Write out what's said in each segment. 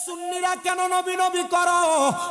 সুন্নিরা কেন নবী নবী করো?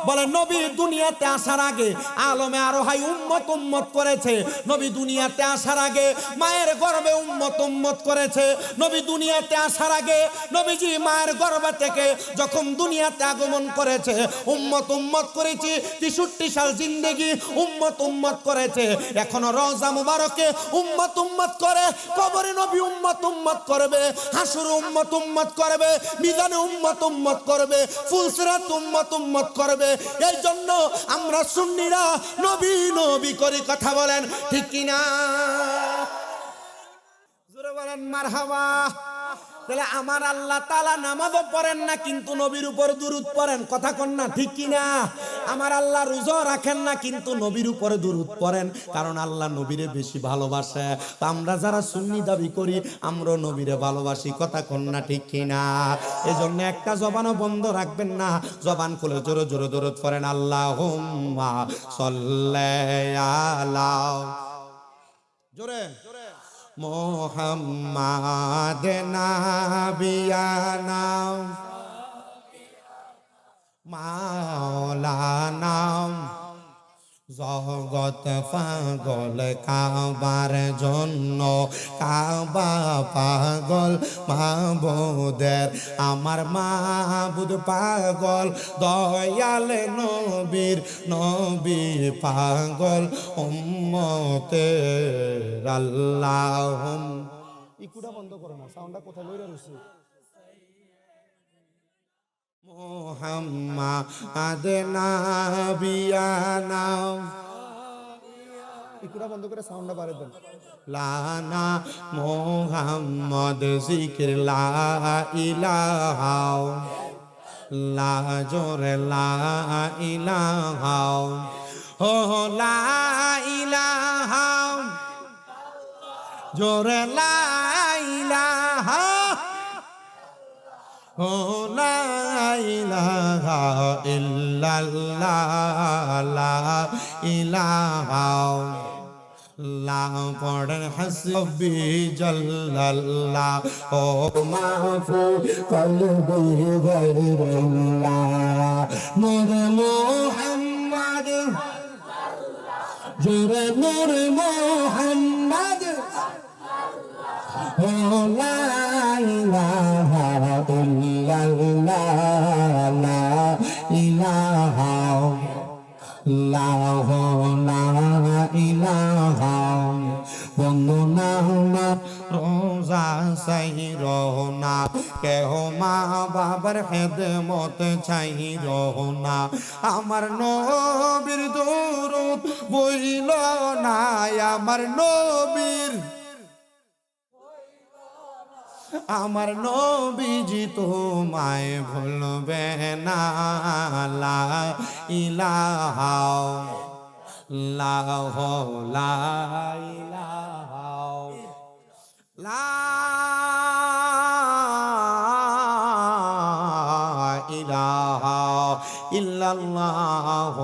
বলে নবী দুনিয়াতে আসার আগে আলমে আরোহাই উম্মত উম্মত করেছে। নবী দুনিয়াতে আসার আগে মায়ের গর্ভে উম্মত উম্মত করেছে। নবী দুনিয়াতে আসার আগে নবীজি মায়ের গর্ভ থেকে যখন দুনিয়াতে আগমন করেছে উম্মত উম্মত করেছে। 63 সাল জিন্দেগি উম্মত উম্মত করেছে। এখনো রওজা মুবারকে উম্মত উম্মত করে, কবরে নবী উম্মত উম্মত করবে, হাসুর উম্মত উম্মত করবে, মিজানে উম্মত উম্মত করবে, ফুলসিরাত উম্মত উম্মত করবে। এই জন্য আমরা সুন্নিরা নবী নবী করি। কথা বলেন ঠিক কিনা? জোরে বলেন মারহাবা। তাহলে আমার আল্লাহ তাআলা নামাজও পড়েন না কিন্তু নবীর উপর দুরূদ পড়েন। কথা কন না ঠিক কিনা? আমার আল্লাহ রোজা রাখেন না কিন্তু নবীর উপরে দুরূদ পড়েন, কারণ আল্লাহ নবীরে বেশি ভালোবাসে। তো আমরা যারা সুন্নি দাবি করি আমরা নবীরে ভালোবাসি। কথা কন না ঠিক কিনা? এজন্য একটা জবানও বন্ধ রাখবেন না, জবান খুলে জোরে জোরে দুরূদ পড়েন। আল্লাহুম্মা সাল্লি আলা, জোরে মোহাম্মদ নাবিয়ানা মাওলানা, জগৎ পাগল কাবার জন্য, কাবা পাগল মাবুদের, আমার মাবুদ পাগল দয়াল নবীর, নবী পাগল উম্মতের। আল্লাহুম ইকুটা বন্ধ করো না, সাউন্ডটা কোথায় লইরা রইছে। মোহাম্মদ নাবিয়ানা, ইকুটা বন্ধ করে সাউন্ডটা বাড়িয়ে দেন। লানা মোহাম্মদ জিকির লা ইলাহা, লা জোরে লা ইলাহা, ও লা ইলাহা, জোরে লা ইলাহা, ও লা ইলাহা ইল্লাল্লাহ, লা ইলাহা, লা পড়েন হাসবি জাল্লাল্লাহ, ও মাফু কলবি গায়রুল্লাহ, নূর মুহাম্মদ, জোরে নূর মুহাম্মদ, ও লা ইলাহা ইল্লাল্লাহ, লা ইলাহা, লা ইলাহা। বন্ধু না রোজা সাইর না, কেহ মা বাবার খেদমত চাইর না, আমার নবীর দুরূদ বইল না, আমার নবীর, আমার নবীজি তোমায় ভুলবে না। লা ইলাহা, লা ইলাহা, লা ইলাহা ইল্লাল্লাহ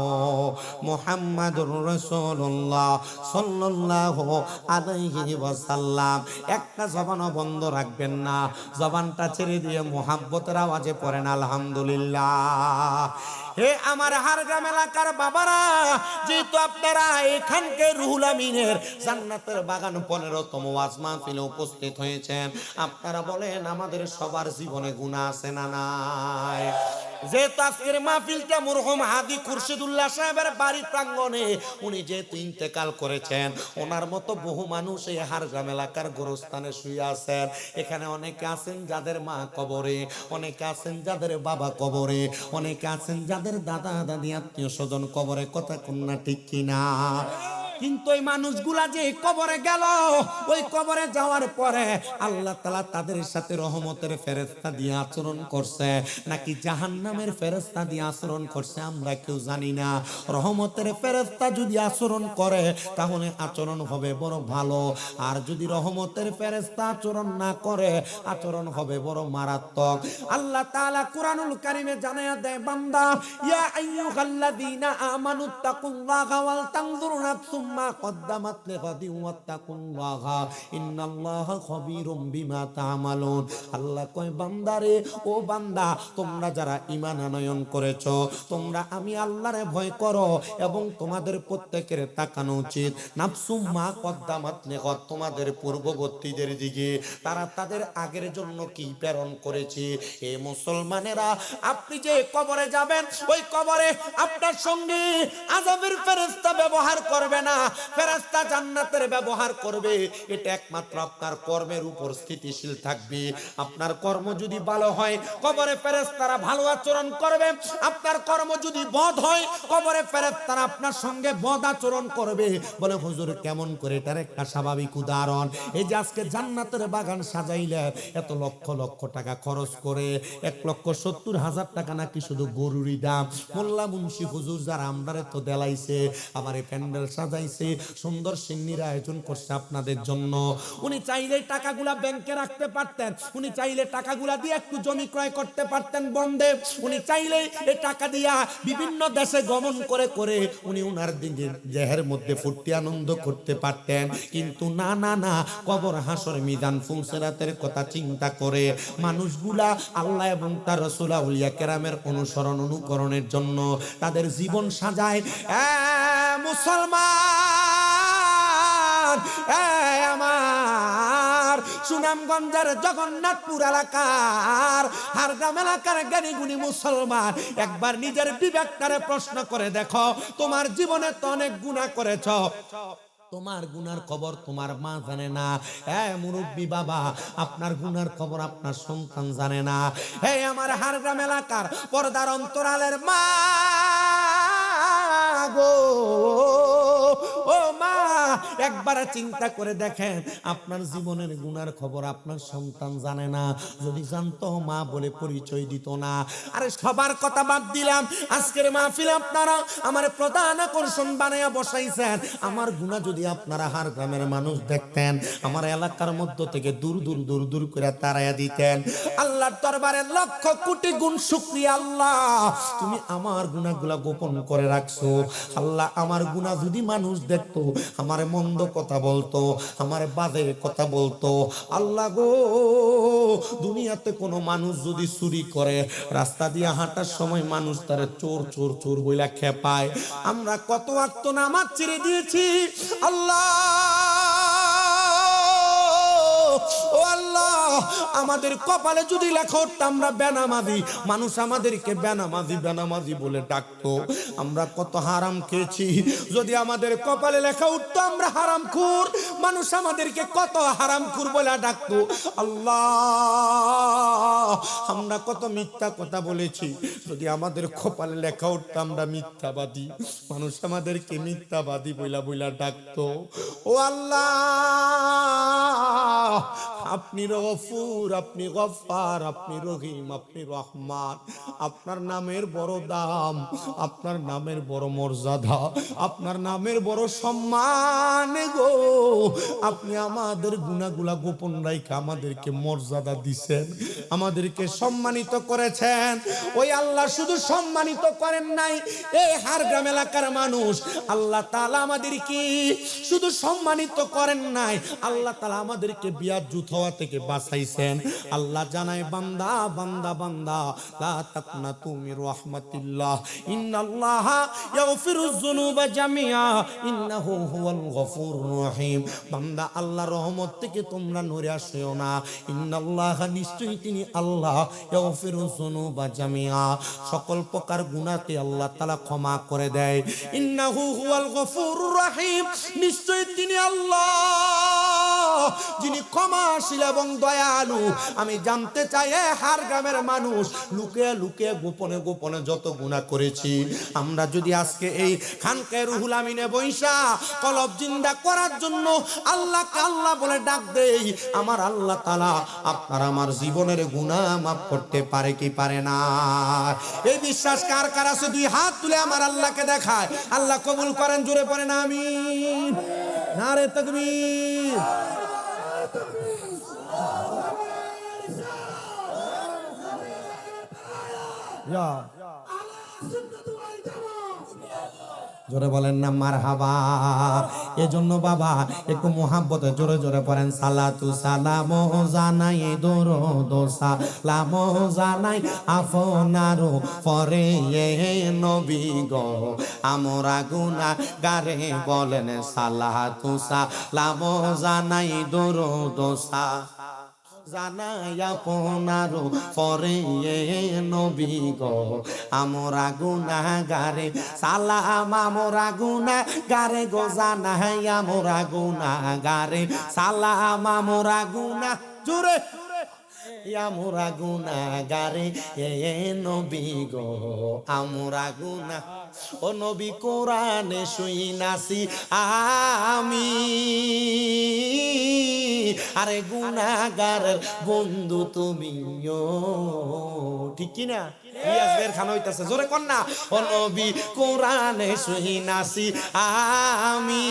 মুহাম্মাদুর রাসূলুল্লাহ সাল্লাল্লাহু আলাইহি ওয়াসাল্লাম। একটা জবানও বন্ধ রাখবেন না, জবানটা ছেড়ে দিয়ে মুহাব্বতের আওয়াজে পড়েন আলহামদুলিল্লাহ। হে আমার হারগ্রাম এলাকার বাবারা, যেহেতু আপনারা এখানকে রুহুল আমিনের জান্নাতের বাগান 15তম ওয়াজ মাহফিলে উপস্থিত হয়েছেন, আপনারা বলেন আমাদের সবার জীবনে গুনাহ আছে না নাই? যেহেতু আজকের মাহফিলটা মরহুম হাদি খুরশিদুল্লাহ সাহেবের বাড়ির প্রাঙ্গণে, উনি যেহেতু ইন্তেকাল করেছেন, ওনার মতো বহু মানুষ এই হারগ্রাম এলাকার গোরস্থানে শুয়ে আছেন। এখানে অনেকে আছেন যাদের মা কবরে, অনেকে আছেন যাদের বাবা কবরে, অনেকে আছেন যাদের দাদা দাদি আত্মীয় স্বজন কবরে। কথা কন্যা ঠিক কিনা? কিন্তু ওই মানুষগুলা যে কবরে গেল, ওই কবরে যাওয়ার পরে আল্লাহ তাআলা তাদের সাথে রহমতের ফেরেশতা দিয়ে আচরণ করছে নাকি জাহান্নামের ফেরেশতা দিয়ে আচরণ করছে আমরা কেউ জানি না। রহমতের ফেরেশতা যদি আচরণ করে তাহলে আচরণ হবে বড় ভালো, আর যদি রহমতের ফেরেশতা আচরণ না করে আচরণ হবে বড় মারাত্মক। আল্লাহ তাআলা কুরআনুল কারীমে জানায়া দেয়, বান্দা ইয়া আইয়ুহাল্লাযীনা আমানুত্তাকুল্লাহা ওয়াল তানজুর নাফসুম মা কদ্দামাত লিগাদিন ওয়াত্তাকুল্লাহা ইন্নাল্লাহা খাবীরুম বিমা তা'মালুন। আল্লাহ কয় বান্দারে, ও বান্দা, তোমরা যারা ঈমান আনয়ন করেছো, তোমরা আমি আল্লাহরে ভয় করো এবং তোমাদের প্রত্যেকের তাকানো উচিত নাফসুম মা কদ্দামাত লিগাদ, তোমাদের পূর্ববর্তীদের দিকে তারা তাদের আগের জন্য কি প্রেরণ করেছে। এ মুসলমানেরা, আপনি যে কবরে যাবেন, ওই কবরে আপনার সঙ্গে আযাবের ফেরেশতা ব্যবহার করবে না, ফেরেশতা জান্নাতের ব্যবহার করবে। এটা একমাত্র আপনার কর্মের উপর স্থিতিশীল থাকবে। আপনার কর্ম যদি ভালো হয়, কবরে ফেরেশতারা ভালো আচরণ করবে। আপনার কর্ম যদি বদ হয়, কবরে ফেরেশতারা আপনার সঙ্গে বদ আচরণ করবে। বলে হুজুর কেমন করে? এটার একটা স্বাভাবিক উদাহরণ, এই যে আজকে জান্নাতের বাগান সাজাইলে এত লক্ষ লক্ষ টাকা খরচ করে, 1,70,000 টাকা নাকি শুধু গরুরই দাম। মোল্লা মুন্সি হুজুর যারা আমরারে তো দেলাইছে, আমার এই প্যান্ডেল সাজাইছে, সুন্দর সিন্নির আয়োজন করছে আপনাদের জন্য। উনি চাইলে টাকাগুলা ব্যাংকে রাখতে পারতেন, উনি চাইলে টাকাগুলা দিয়ে একটু জমি ক্রয় করতে পারতেন বন্ধে, উনি চাইলে এই টাকা দিয়া বিভিন্ন দেশে গমন করে করে উনি উনার দিকে দেহের মধ্যে ফুর্তি আনন্দ করতে পারতেন। কিন্তু না না না, কবর হাসর মিজান ফুলসিরাতের কথা চিন্তা করে মানুষগুলা আল্লাহ এবং তার রাসূল আউলিয়া কেরামের অনুসরণ অনুকরণের জন্য তাদের জীবন সাজায়। মুসলমান, আমার সুনামগঞ্জের জগন্নাথপুর এলাকার হারগ্রাম এলাকার জ্ঞানী গুণী মুসলমান, একবার নিজের বিবেকটারে প্রশ্ন করে দেখো, তোমার জীবনে তো অনেক গুনাহ করেছ, তোমার গুনার খবর তোমার মা জানে না। মুরব্বী বাবা, আপনার গুনার খবর আপনার সন্তান জানে না। আমার হারগ্রাম এলাকার পর্দার অন্তরালের মা গো, ও মা, একবার চিন্তা করে দেখেন, আপনার জীবনের গুনার খবর আপনার সন্তান জানে না। যদি জানতো মা বলে পরিচয় দিত না। আরে সবার কথা বাদ দিলাম, আজকের মাহফিল আপনারা আমার প্রধান আকর্ষণ বানাইয়া বসাইছেন। আমার গুনাহ যদি আপনারা হার গ্রামের মানুষ দেখতেন, আমার এলাকার মধ্য থেকে দূর দূর দূর দূর করে তাড়াইয়া দিতেন। আল্লাহর দরবারে লক্ষ কোটি গুণ শুকরিয়া, আল্লাহ তুমি আমার গুনাহগুলা গোপন করে রাখছো। আল্লাহ আমার গুনাহ যদি মানুষ দেখতো, আমার মন্দ কথা বলতো, আমার বাজে কথা বলতো, আল্লাহ গো, দুনিয়াতে কোনো মানুষ যদি চুরি করে, রাস্তা দিয়ে হাঁটার সময় মানুষ তারে চোর চোর চোর বইলা খেপায়, আমরা কত ওয়াক্ত নামাজ ছেড়ে দিয়েছি। আল্লাহ, ও আল্লাহ, আমাদের কপালে যদি লেখা উঠতো আমরা বেনামাজি, মানুষ আমাদেরকে বেনামাজি বেনামাজি বলে ডাকতো। আমরা কত হারাম খেয়েছি, যদি আমাদের কপালে লেখা উঠতো আমরা হারামখোর, মানুষ আমাদেরকে কত হারামখোর বলে ডাকতো। আল্লাহ, আমরা কত মিথ্যা কথা বলেছি, যদি আমাদের কপালে লেখা উঠতো আমরা মিথ্যাবাদী, মানুষ আমাদেরকে মিথ্যাবাদী বইলা বইলা ডাকতো। ও আল্লাহ, আপনি গফুর, আপনি গফফার, আপনি রহিম, আপনি রহমান, আপনার নামের বড় দাম, আপনার নামের বড় মর্যাদা, আপনার নামের বড় সম্মান গো। আপনি আমাদের গুনাহগুলা গোপন রাইখা আমাদেরকে মর্যাদা দিছেন, আমাদেরকে সম্মানিত করেছেন। ওই আল্লাহ শুধু সম্মানিত করেন নাই এই হারগ্রাম এলাকার মানুষ, আল্লাহ তাআলা আমাদেরকে শুধু সম্মানিত করেন নাই, আল্লাহ তাআলা আমাদেরকে বিয়াজ্জুত হওয়া থেকে বাঁচাইছেন। আল্লাহ জানায়, বান্দা বান্দা বান্দা, লা তাকনাতু মির রাহমাতিল্লাহ, ইন্নাল্লাহা ইয়াগফিরুয যুনুবা জামিআ, ইন্নাহু হুয়াল গফুরুর রহিম। বান্দা, আল্লাহর রহমত থেকে তোমরা নড়ে আসিও না। ইন্নাল্লাহা, নিশ্চয়ই তিনি আল্লাহ, ইয়াগফিরুয যুনুবা জামিআ, সকল প্রকার গুনাহকে আল্লাহ তাআলা ক্ষমা করে দেয়। ইন্নাহু হুয়াল গফুরুর রহিম, নিশ্চয়ই তিনি আল্লাহ যিনি ক্ষমাশীল এবং দয়ালু। আমি জানতে চাই, হার গ্রামের মানুষ লুকিয়ে লুকিয়ে গোপনে গোপনে যত গুনাহ করেছি, আমরা যদি আজকে এই খানকায়ে রুহুল আমিনে বৈশা কলব জিন্দা করার জন্য আল্লাহকে আল্লাহ বলে ডাক দেই, আমার আল্লাহ তাআলা আপনার আমার জীবনের গুনাহ মাফ করতে পারে কি পারে না? এই বিশ্বাস কার কার আছে? দুই হাত তুলে আমার আল্লাহকে দেখায়। আল্লাহ কবুল করেন, জোরে পড়েন আমিন। নারে তাকবীর। জোরে বলেন না মারহাবা। এজন্য বাবা একটু মোহাব্বতে জোরে জোরে পড়েন সালাতু সালাম জানাই দরুদ সালাম জানাই আপনার পরে নবী গো আমরা গুনাহগারে বলেন সালাতু সালাম জানাই দরুদ জানাই আপনার পরে নবী গো আমরা গুনাহগারে সালাম আমরা গুনাহগারে গো জানাই আমরা গুনাহগারে সালাম আমরা গুনাহ জোরে আমরা গুনাহগারে নবী গো আমরা গুনাহ ও নবী কোরআনে শুইনাছি আমি আরে গুনাহগারের বন্ধু তুমিও ঠিক কি না রিয়াজ বের খান হইতাছে জোরে কোন না ও নবী কোরআনে শুইনাছি আমি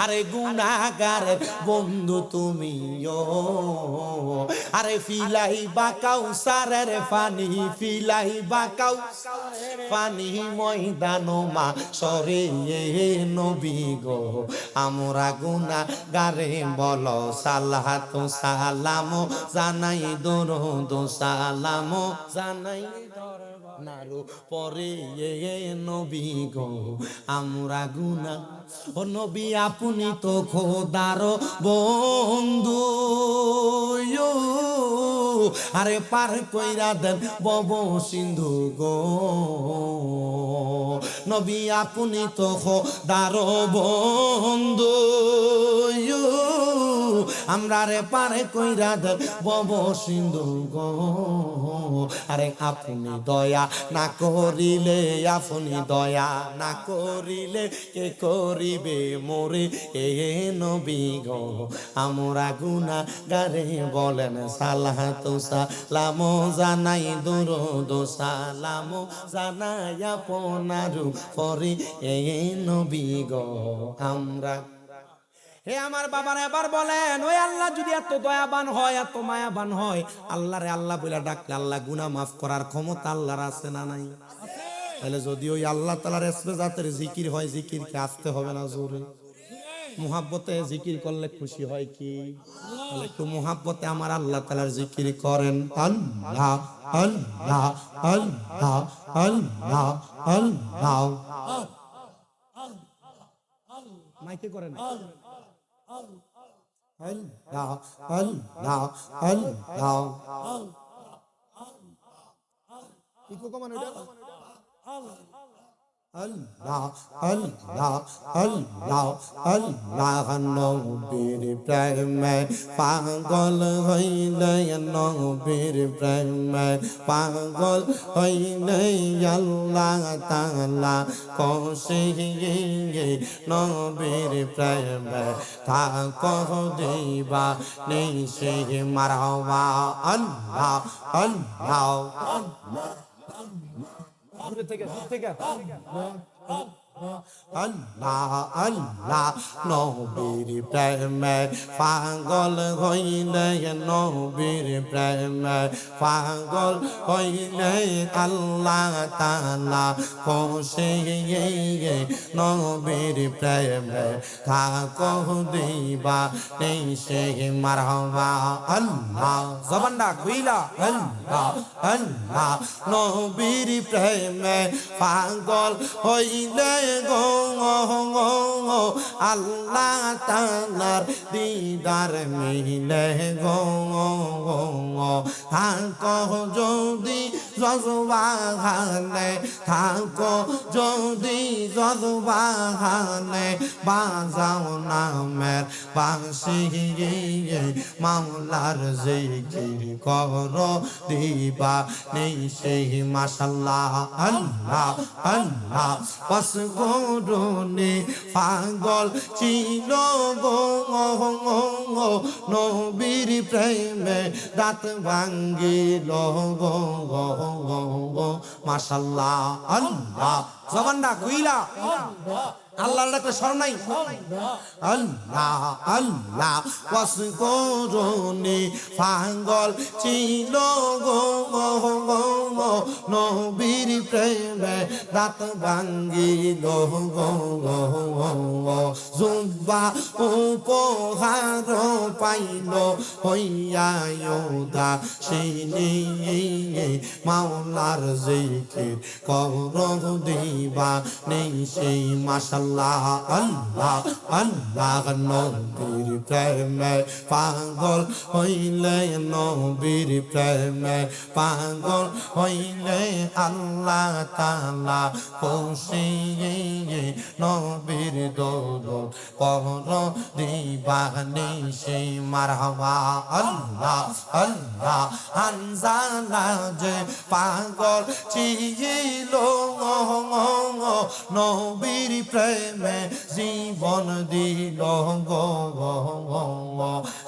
আরে গুনাহগারের বন্ধু তুমিও আরে ফিলাই বা কাউসারের পানি ফিলাই বা কাউসারের পানি ময়দান মাশরে নবী গো আমরা গুনাহগারে বলো সালাতু সালাম জানাই দরুদ সালাম জানাই নারো পরে নবী গো আমরা গুনাহ ও নবী আপনি তো খোদার বন্ধু আরে পার কইরা দেন বব সিন্ধু গো নবী আপনি তো খোদার বন্ধু আমরা রে পারে কইরা দেন বব সিন্ধু গো আরে আপনি দয়া না করিলে আপনি দয়া না করিলে কে করিবে মোরে নবী গো আমরা গুনাহগারে বলেন সালাতু সালাম জানাই দরুদ সালাম জানাই আপনার পরে নবী গো আমরা হে আমার বাবারা এবার বলেন ওই আল্লাহ যদি এত দয়াবান হয় এত মায়াবান হয় আল্লাহ রে আল্লাহ বলে ডাকলে আল্লাহ গুনাহ মাফ করার ক্ষমতা আল্লাহর আছে না নাই? তাহলে যদি ওই আল্লাহ তাআলার ইসমে জাতের জিকির হয় জিকিরকে আসতে হবে না জোরে মুহাব্বতে জিকির করলে খুশি হয় কি? তাহলে একটু মুহাব্বতে আমার আল্লাহ তাআলার জিকির করেন আল্লাহ আল্লাহ আল্লাহ আল্লাহ আল্লাহ মাইকে করেন আল্লাহ আল্লাহ আল্লাহ ইকো কমান এটা আল্লাহ আল্লাহ আল্লাহ আল্লাহ নবীর প্রেমে পাগল হইলে নবীর প্রেমে পাগল হইলে আল্লাহ তাআলা কষে নবীর প্রেমে থাকো দিবা নেই সে মারওয়া আল্লাহ আল্লাহ আল্লাহ আল্লাহ নবীর প্রেমে পাগল হইলে নবীর প্রেমে পাগল হইলে আল্লাহ তাআলা কষে নবীর প্রেমে থাকো দিবা নেই সে মারওয়া আল্লাহ জবানটা কইলা আল্লাহ আল্লাহ নবীর প্রেমে পাগল হইলে গো আল্লাহ তাআলার দিদার মিলে গো থাকো যদি যজবাহানে থাকো যদি যজবাহানে বাজাও নামের বাঁশি মাওলার জিকির করো দিবা নেই সেই মাশাআল্লাহ আল্লাহ আল্লাহ পাস গরুনি পাগল ছিল গো নবীর প্রেমে দাঁত ভাঙ্গিল গো মাশাআল্লাহ আল্লাহ জবানটা কইলা আল্লাহর ডাকে শরণ নাই আল্লাহ আল্লাহ ওয়াস করুনি পাগল ছিল গো নবীর প্রেমে দাঁত ভাঙ্গিল জুব্বা উপহার পাইল হইয়া উদাসীনী মাওলার জিকির কর দিবা নেই সেই মাশাআল্লাহ আল্লাহ আল্লাহ নবীর প্রেমে পাগল হইলে নবীর প্রেমে পাগল হইলে আল্লাহ তাআলা খুশি নবীর দরুদ পড় দিবা নেই সেই মারহাবা আল্লাহ আল্লাহ হানজালা যে পাগল ছিল নবীর প্রেমে জীবন দিল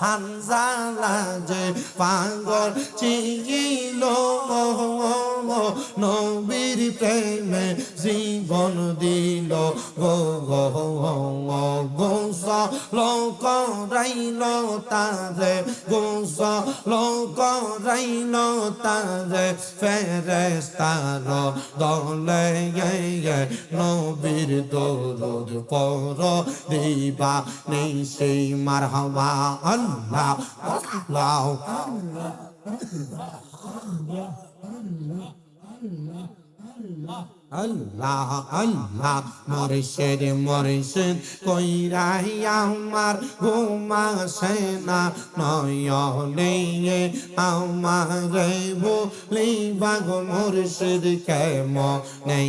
হানজালা যে পাগল ছিল নবীর প্রেমে জীবন দিল গোসল করাইল তারে গোসল করাইল তারে ফেরেশতার দলে নবীর দরুদ পড় দিবা নেই সেই মারহাবা আল্লাহ আল্লাহ আল্লাহ আল্লাহ মুর্শিদ মুর্শিদ কইরাই আমার ঘুমাসে না নয়নে আমার বলিবা গো মুর্শিদ কেমনে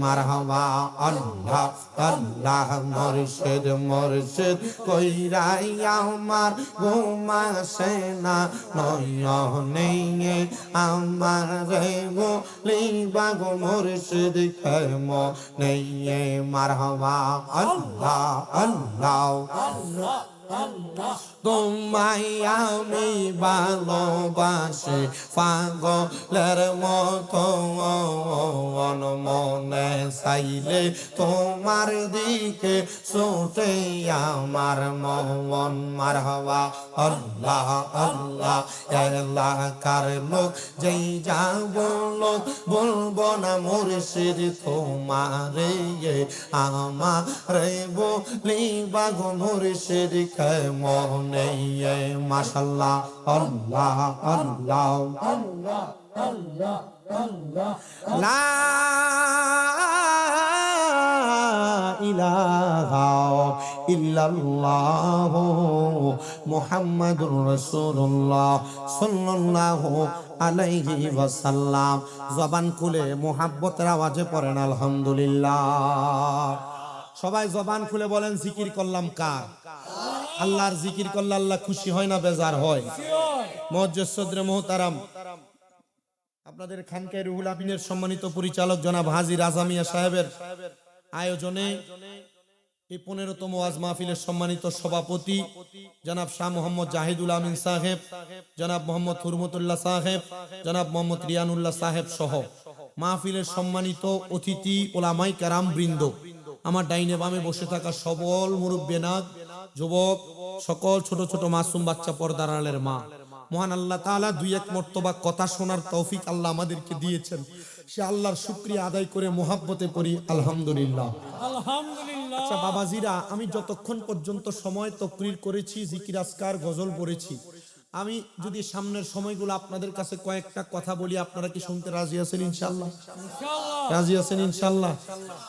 মারহাবা আল্লাহ আল্লাহ মুর্শিদ মুর্শিদ কইরাই আমার ঘুমাসে না নয়নে আমার বলিবা গো মুর্শিদ কেমনে মারহাবা আল্লাহ আল্লাহ তোমায় আমি ভালোবাসি পাগলের মতো মনে চাইলে তোমার দিকে ছুটে আমার মন মারহাবা আল্লাহ আল্লাহ এলাকার লোক যেই যাব লোক বলবো না মুর্শিদ তোমারে আমারে বলিবা গো মুর্শিদ কেমনে মাশাআল্লাহ আল্লাহ আল্লাহ আল্লাহ আল্লাহ আল্লাহ লা ইলাহা ইল্লাল্লাহ মুহাম্মাদুর রাসূলুল্লাহ সাল্লাল্লাহু আলাইহি ওয়াসাল্লাম জবান খুলে মুহাব্বতের আওয়াজে পড়েন আলহামদুলিল্লাহ সবাই জবান খুলে বলেন জিকির করলাম কার আল্লাহর জিকির করলে আল্লাহ খুশি হয় না বেজার হয় মুআজ্জিজ সদরে মুহতারাম আপনাদের খানকায়ে রুহুল আমিনের সম্মানিত পরিচালক জনাব হাজী রাজা মিয়া সাহেবের আয়োজনে এই 15তম ওয়াজ মাহফিলের সম্মানিত সভাপতি জনাব শাহ মোহাম্মদ জাহিদুল আমিন সাহেব জনাব মোহাম্মদ হুরমতুল্লাহ সাহেব জনাব মোহাম্মদ রিয়ানুল্লাহ সাহেব সহ মাহফিলের সম্মানিত অতিথি ওলামায়ে কেরাম বৃন্দ আমার ডাইনে বামে বসে থাকা সবল মুরব্বিয়াত যুবক সকল ছোট ছোট মাসুম বাচ্চা পর্দার আড়ালের মা মহান আল্লাহ তাআলা দুই এক মর্তবা কথা শোনার তৌফিক আল্লাহ আমাদেরকে দিয়েছেন সে আল্লাহর শুকরিয়া আদায় করে মুহাব্বতে পড়ি আলহামদুলিল্লাহ আলহামদুলিল্লাহ আচ্ছা বাবাজিরা আমি যতক্ষণ পর্যন্ত সময় তাকরীর করেছি জিকির আজকার গজল পড়েছি আমি যদি সামনের সময়গুলো আপনাদের কাছে কয়েকটা কথা বলি আপনারা কি শুনতে রাজি আছেন ইনশাআল্লাহ ইনশাআল্লাহ রাজি আছেন ইনশাআল্লাহ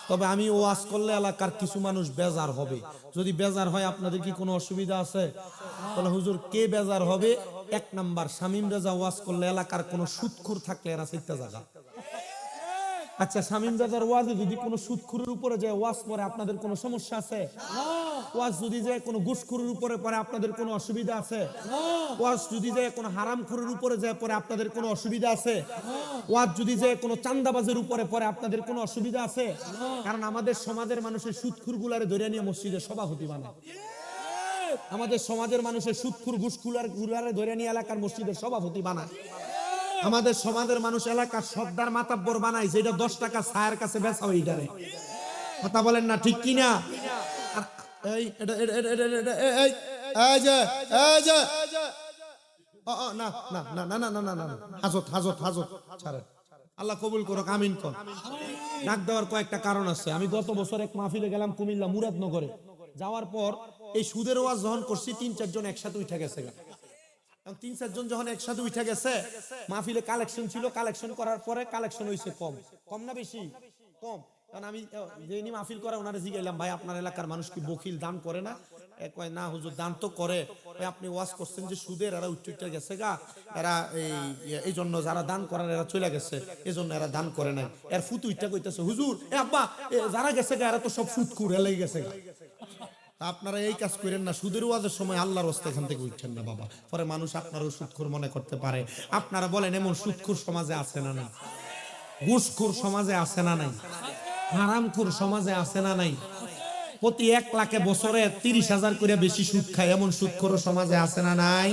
তবে আমি ওয়াজ করলে এলাকার কিছু মানুষ বেজার হবে যদি বেজার হয় আপনাদের কি কোনো অসুবিধা আছে তাহলে হুজুর কে বেজার হবে এক নাম্বার শামীম রাজা ওয়াজ করলে এলাকার কোনো সুদখোর থাকলে এরা চিন্তা জায়গা আচ্ছা শামীম রাজার ওয়াজে যদি কোনো সুদখোরের উপরে যায় ওয়াজ করে আপনাদের কোনো সমস্যা আছে না ওয়াজ যদি যায় কোনো ঘুষখোরের উপরে পড়ে আপনাদের কোনো অসুবিধা আছে না ওয়াজ যদি যায় কোনো হারামখোরের উপরে যায় পড়ে আপনাদের কোনো অসুবিধা আছে না ওয়াজ যদি যায় কোনো চাঁদাবাজের উপরে পড়ে আপনাদের কোনো অসুবিধা আছে না কারণ আমাদের সমাজের মানুষের সুদখোরগুলারে ধরে নিয়ে মসজিদের সভাপতি বানায় আমাদের সমাজের মানুষের সুদখোর ঘুষখোরগুলারে ধরে নিয়ে এলাকার মসজিদের সভাপতি বানায় আমাদের সমাজের মানুষ এলাকার সর্দার মাতাব্বর বানায় যেটা 10 টাকা ছায়ের কাছে বেচা হয় এটারে কথা বলেন না ঠিক কি না এই এই যে না না না না না না না হাজত হাজত হাজত ছাড়েন আল্লাহ কবুল করুক আমিন কোন ডাক দেওয়ার কয়েকটা কারণ আছে। আমি গত বছর এক মাহফিলে গেলাম কুমিল্লা মুরাদনগরে। যাওয়ার পর এই সুদের ওয়াজ যখন করছি ৩-৪ জন একসাথে উঠে গেছে। ৩-৪ জন যখন একসাথে উঠে গেছে, মাহফিলে কালেকশন ছিল, কালেকশন করার পরে কালেকশন হয়েছে কম। কম না বেশি? কম। কারণ আমি যিনি মাহফিল করে ওনারে জিজ্ঞাইলাম, ভাই আপনার এলাকার মানুষ কি বখিল, দান করে না? কয় না হুজুর, দান তো করে। আপনি ওয়াজ করছেন যে সুদের এরা উঠে গেছে গা, এরা এই জন্য যারা দান করার এরা চলে গেছে, এই জন্য এরা দান করে নাই। এর ফুতু ইচ্ছা কইতেছে, হুজুর এ আব্বা যারা গেছে গা এরা তো সব সুদ খুঁড়ে লেগে গেছে গা। আপনারা এই কাজ করেন না, সুদের ওয়াজের সময় আল্লাহর রাস্তা এখান থেকে উঠছেন না বাবা, পরে মানুষ আপনারও সুদখোর মনে করতে পারে। আপনারা বলেন এমন সুদখোর সমাজে আছে না নাই? ঘুষখোর সমাজে আছে না নাই? হারামখোর সমাজে আছে না নাই? প্রতি 1 লাখে বছরে 30,000 করে বেশি সুদ খায় এমন সুদখোর সমাজে আছে না নাই?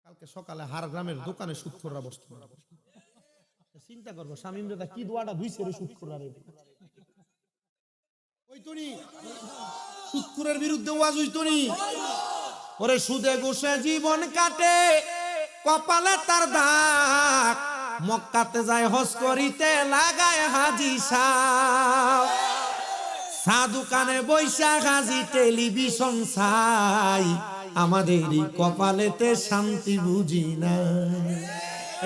কালকে সকালে হার গ্রামের দোকানে সুদখোররা বসতো। চিন্তা করবো শামীম দাদা কি দোয়াটা ধুইছে রে সুদখোররা রে। সুদখোরের বিরুদ্ধে ওয়াজ হইতনি। ওরে সুদে ঘুষে জীবন কাটে, কপালে তার দাগ, মক্কাতে যায় হজ করিতে লাগায় হাজি সাহেব, সাধু কানে বৈশা হাজি টেলিভিশন ছাই, আমাদেরই কপালেতে শান্তি বুঝি না।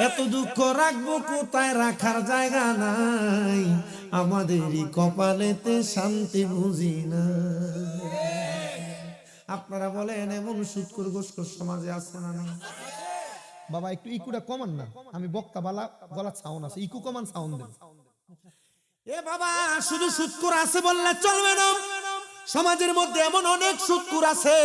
এত দুঃখ রাখবো কোথায়, রাখার জায়গা নাই, আমাদেরই কপালেতে শান্তি বুঝি না। আপনারা বলেন এমন সুদখোর ঘুষখোর সমাজে আছে না না? বাবা একটু ইকুটা কমান না, আমি বক্তা বালা গলা সাউন্ড আছে, ইকু কমান সাউন্ড দেন। এ বাবা শুধু সুদখোর আছে বললে চলবে না, সমাজের মধ্যে এমন অনেক সুদখোর আছে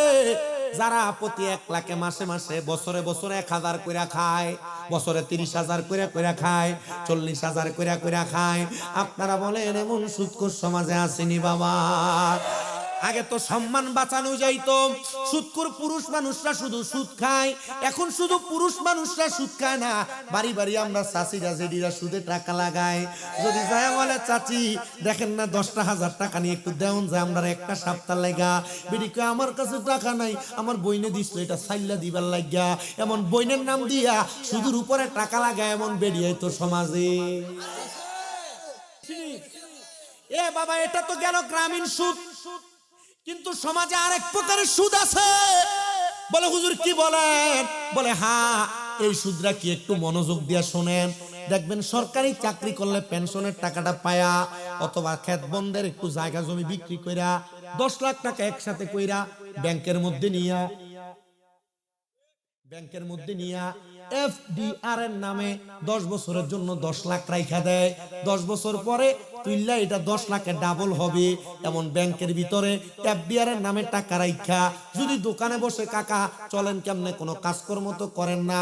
যারা প্রতি 1 লাখে মাসে মাসে বছরে বছরে 1000 কইরা খায়, বছরে 30,000 কইরা খায়, 40,000 কইরা খায়। আপনারা বলেন এমন সুদখোর সমাজে আসেনি বাবা? আগে তো সম্মান বাঁচানো যাইতো, সুদখোর পুরুষ মানুষরা শুধু সুদ খায়, এখন শুধু পুরুষ মানুষরা সুদ খায় না, বাড়ি বাড়ি আমরা চাচিরা জেডিরা সুদে টাকা লাগায়। যদি যায় বলে চাচি দেখেন না 10,000 টাকা নিয়ে একটু দেন যায় আমরা একটা সপ্তাহ লাগা, বেডি কয় আমার কাছে টাকা নাই, আমার বইনে দিছিল এটা সাইল্লা দিবার লাগিয়া, এমন বইনের নাম দিয়া সুদের উপরে টাকা লাগায় এমন বেরিয়ে তো সমাজে। এ বাবা এটা তো গেল গ্রামীণ সুদ, কিন্তু সমাজে আরেক প্রকারের সুদ আছে। বলে হুজুর কি বলেন? বলে হ্যাঁ, এই সুদরা কি একটু মনোযোগ দিয়া শোনেন, দেখবেন সরকারি চাকরি করলে পেনশনের টাকাটা পায়া, অথবা ক্ষেত বন্ধের একটু জায়গা জমি বিক্রি কইরা 10 লাখ টাকা একসাথে কইরা ব্যাংকের মধ্যে নিয়া এফডিআর এর নামে 10 বছরের জন্য 10 লাখ রাইখা দেয়। 10 বছর পরে তুইল্লা এটা 10 লাখে ডাবল হবে, এমন ব্যাংকের ভিতরে এফডিআর এর নামে টাকা রাইখা যদি দোকানে বসে কাকা চলেন কেমনে, কোনো কাজকর্ম তো করেন না,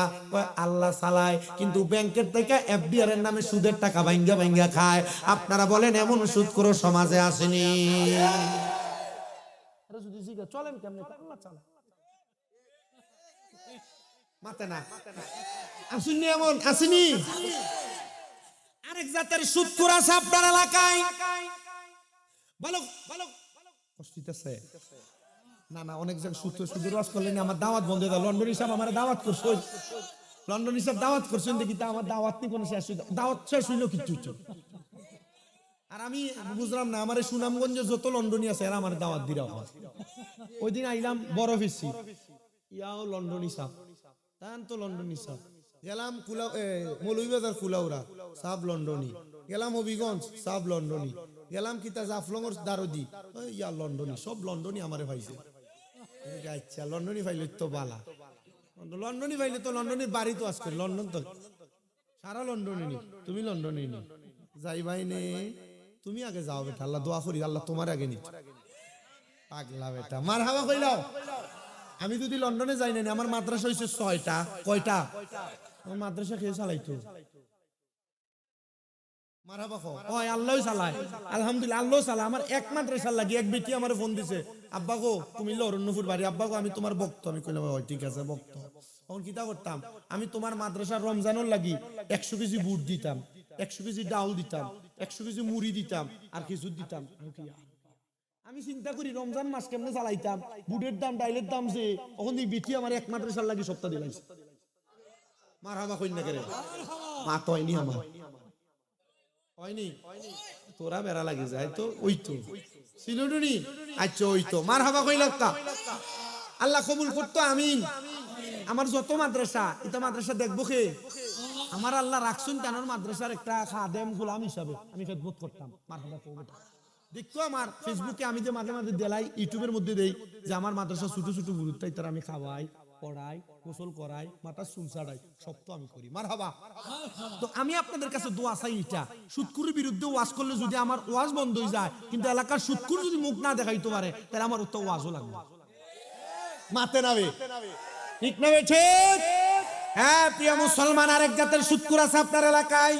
আল্লাহ চালায়, কিন্তু ব্যাংকের থেকে এফডিআর এর নামে সুদের টাকা ভাঙ্গা খায়। আপনারা বলেন এমন সুদখোর সমাজে আসেনি? চলেন কেমনে, আল্লাহ চালায় মাতে না আসেনি, এমন আসেনি? আরেক জাতের সুদখোর আছে আপনার এলাকায়। বলো বলো কষ্টিতেছে না না, অনেক জায়গায় সুদের ওয়াজ করলেন, আমার দাওয়াত বন্ধ হয়ে গেল। লন্ডন হিসাব আমার দাওয়াত করছে, লন্ডন হিসাব দাওয়াত করছেন দেখি, তা আমার দাওয়াত নিয়ে কোনো শেষ হইল, দাওয়াত শেষ হইল কিচ্ছু। আর আমি বুঝলাম না, আমার সুনামগঞ্জে যত লন্ডনী আছে এরা আমার দাওয়াত দিরা হয়। ওই দিন আইলাম বড় ফিসি, ইয়াও লন্ডন হিসাব, তান তো লন্ডন হিসাব। গেলাম মৌলভীবাজার কুলাউড়া সাব লন্ডনী, গেলাম হবিগঞ্জ সাব লন্ডনী, গেলাম কিতা জাফলংর দারদি, ইয়া লন্ডনী, সব লন্ডনী আমারে পাইছে। আচ্ছা লন্ডনী পাইলে তো বালা, লন্ডনী পাইলে তো লন্ডনের বাড়ি তো আজকে লন্ডন তো সারা লন্ডনী নি, তুমি লন্ডনী নি যাইবাই নে, তুমি আগে যাও বেটা, আল্লাহ দোয়া করি আল্লাহ তোমার আগে নি। পাগলা বেটা মারহাবা কইলাও। আমি যদি লন্ডনে যাই না, আমার মাদ্রাসা হয়েছে 6টা। কয়টা? আমার মাদ্রাসা কে চালাইতো? মারহাবা কও। ওই আল্লাহই চালায়, আলহামদুলিল্লাহ আল্লাহ চালায়। আমার এক মাদ্রাসা লাগি এক বেটি আমার ফোন দিছে, আব্বা গো তুমি অরণ্যপুর বাড়ি, আব্বা গো আমি তোমার ভক্ত। আমি কইলাম ওই ঠিক আছে ভক্ত। তখন কিতা করতাম, আমি তোমার মাদ্রাসার রমজানের লাগি 100 কেজি বুট দিতাম, 100 কেজি ডাউল দিতাম, 100 কেজি মুড়ি দিতাম, আর কিছু দিতাম। আমি চিন্তা করি রমজান মাস কেমনে চালাইতাম, বুটের দাম ডাইলের দাম যে, ওখান থেকে বেটি আমার এক মাদ্রাসার লাগি সপ্তাহ দিলাইছে। মারহাবা কইন না করে মা তো হয়নি আমার। হয়নি তোরা বেড়া লাগে যায় তো ওই তো সিলুডুনি আচ্ছা ওই তো মারহাবা কইল কা আল্লাহ কবুল করতো আমিন আমার যত মাদ্রাসা এটা মাদ্রাসা দেখবো কে আমার আল্লাহ রাখছুন কেন মাদ্রাসার একটা খাদেম গোলাম হিসাবে আমি খেদমত করতাম মারহাবা কবুল দেখো আমার ফেসবুকে আমি যে মাঝে মাঝে দেলাই ইউটিউবের মধ্যে দেই যে আমার মাদ্রাসা ছোট ছোট গুরুত্ব তার আমি খাওয়াই পড়াই গোসল করাই মাথা চুল ছাড়াই সব তো আমি করি মারহাবা তো আমি আপনাদের কাছে দোয়া চাই এটা সুদকুরের বিরুদ্ধে ওয়াজ করলে যদি আমার ওয়াজ বন্ধ হয়ে যায় কিন্তু এলাকার সুদকুর যদি মুখ না দেখাইতে পারে তাহলে আমার তো ওয়াজও লাগবে মাতে নাবে ঠিক না ঠিক হ্যাঁ প্রিয় মুসলমান আরেক জাতের সুদকুর আছে আপনার এলাকায়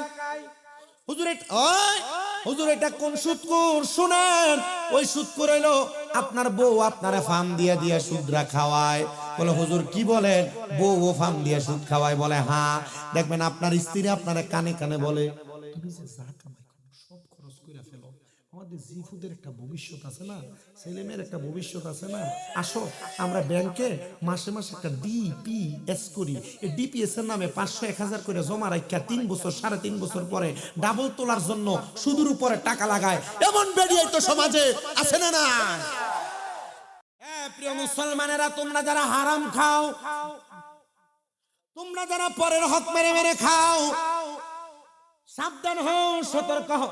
হুজুর এটা কোন সুদকুর শুনেন ওই সুদকুর হইলো আপনার বউ আপনারে ফার্ম দিয়ে দিয়ে সুদরা খাওয়ায় বলে হুজুর কি বলেন বউ ও ফার্ম দিয়ে সুদ খাওয়ায় বলে হ্যাঁ দেখবেন আপনার স্ত্রী আপনারে কানে কানে বলে তুমি যে যা কামাই করো সব খরচ করে ফেলো আমাদের জিফুদের একটা ভবিষ্যৎ আছে না ছেলেমেয়ের একটা ভবিষ্যৎ আছে না আসো আমরা ব্যাংকে মাসে মাসে একটা ডিপিএস করি এই ডিপিএস এর নামে 500-1000 করে জমা রাখা 3 বছর 3.5 বছর পরে ডাবল তোলার জন্য সুদের উপরে টাকা লাগায় এমন বেরিয়ে তো সমাজে আছে না না প্রিয় মুসলমানেরা তোমরা যারা হারাম খাও তোমরা যারা পরের হক মেরে মেরে খাও সাবধান হও সতর্ক হও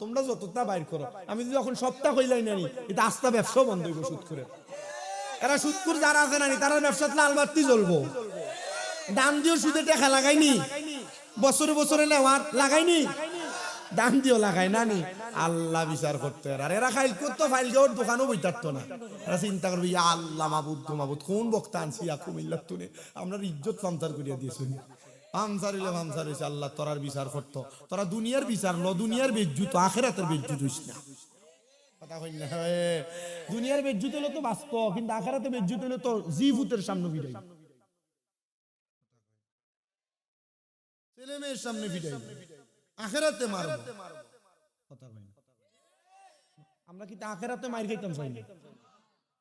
তোমরা যতটা বাইর করো আমি যখন সপ্তাহ হইলাই নানি এটা আস্থা ব্যবসা বন্ধ হইব সুদ করে এরা সুদকুর যারা আছে নানি তারা ব্যবসাতে লাল বাতি জ্বলবো দাম দিও সুদে টাকা লাগাইনি বছরে বছরে নেওয়ার লাগাইনি দাম দিও লাগাই নানি আল্লাহ বিচার করতে আর এরা খাইল করতো ফাইল ওর দোকানও বইতারতো না এরা চিন্তা করবে ইয়া আল্লাহ মাবুদ কোন বক্তা আনছি কুমিল্লার তুলে আমরা ইজ্জত পামচার করিয়া দিয়েছি পামচারিলে পামচার হয়েছে আল্লাহ তোরার বিচার করতো তোরা দুনিয়ার বিচার ল দুনিয়ার বেজ্জুত আখেরাতের বেজ্জুত হইস না কথা কই না দুনিয়ার বেজ্জুত হলে তো বাঁচত কিন্তু আখেরাতে বেজ্জুত হলে তো জিভুতের সামনে ভিড়াই ছেলে মেয়ের সামনে ভিড়াই আখেরাতে মারব কথা কই না আমরা কি আখেরাতে মার খাইতাম চাই না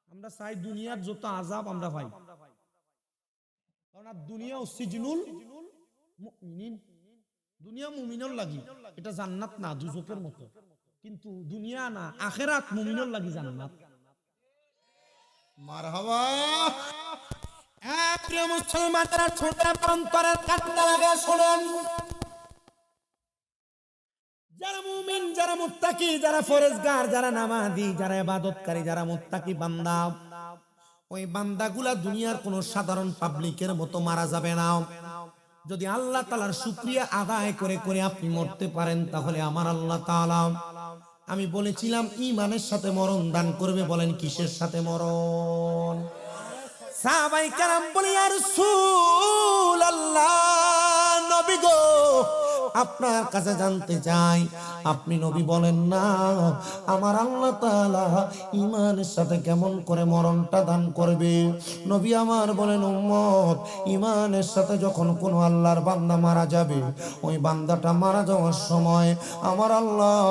আমরা চাই দুনিয়ার যত আযাব আমরা পাই কারণ দুনিয়া সিজনুল মুমিনিন দুনিয়া মুমিনের লাগি এটা জান্নাত না দুজকের মতো কিন্তু দুনিয়া না আখিরাত মুমিনের লাগি জান্নাত মারহাবা প্রিয় মুসলমানরা ছোট অন্তরের কান্না লাগে শুনেন যারা মুমিন যারা মুত্তাকি যারা ফরজগার যারা নামাজি যারা ইবাদতকারী যারা মুত্তাকি বান্দা ওই বান্দাগুলা দুনিয়ার কোন সাধারণ পাবলিকের মতো মারা যাবে না যদি আল্লাহ তাআলার শুকরিয়া আদায় করে করে আপনি মরতে পারেন তাহলে আমার আল্লাহ তাআলা আমি বলেছিলাম ঈমানের সাথে মরণ দান করবে বলেন কিসের সাথে মরণ সাহাবায়ে কেরাম বলে ইয়া রাসূলুল্লাহ নবী গো আপনার কাছে জানতে চাই আপনি নবী বলেন না আমার আল্লাহ তাআলা ঈমানের সাথে কেমন করে মরণটা দান করবে নবী আমার বলেন উম্মত ঈমানের সাথে যখন কোন আল্লাহর বান্দা মারা যাবে ওই বান্দাটা মারা যাওয়ার সময় আমার আল্লাহ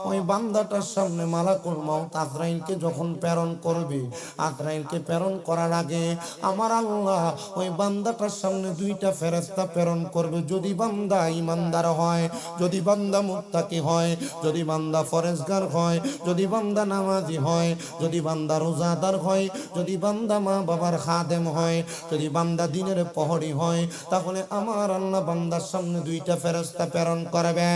ওই বান্দাটার সামনে মালাকুল মউত আজরাইলকে যখন প্রেরণ করবে আজরাইলকে প্রেরণ করার আগে আমার আল্লাহ ওই বান্দাটার সামনে দুইটা ফেরেশতা প্রেরণ করবে যদি বান্দা ঈমানদার হয় যদি বান্দা মুত্তাকি হয় যদি বান্দা ফরজগার হয় যদি বান্দা নামাজি হয় যদি বান্দা রোজাদার হয় যদি বান্দা মা বাবার খাদেম হয় যদি বান্দা দিনের প্রহরী হয় তাহলে আমার আল্লাহ বান্দার সামনে দুইটা ফেরেশতা প্রেরণ করবে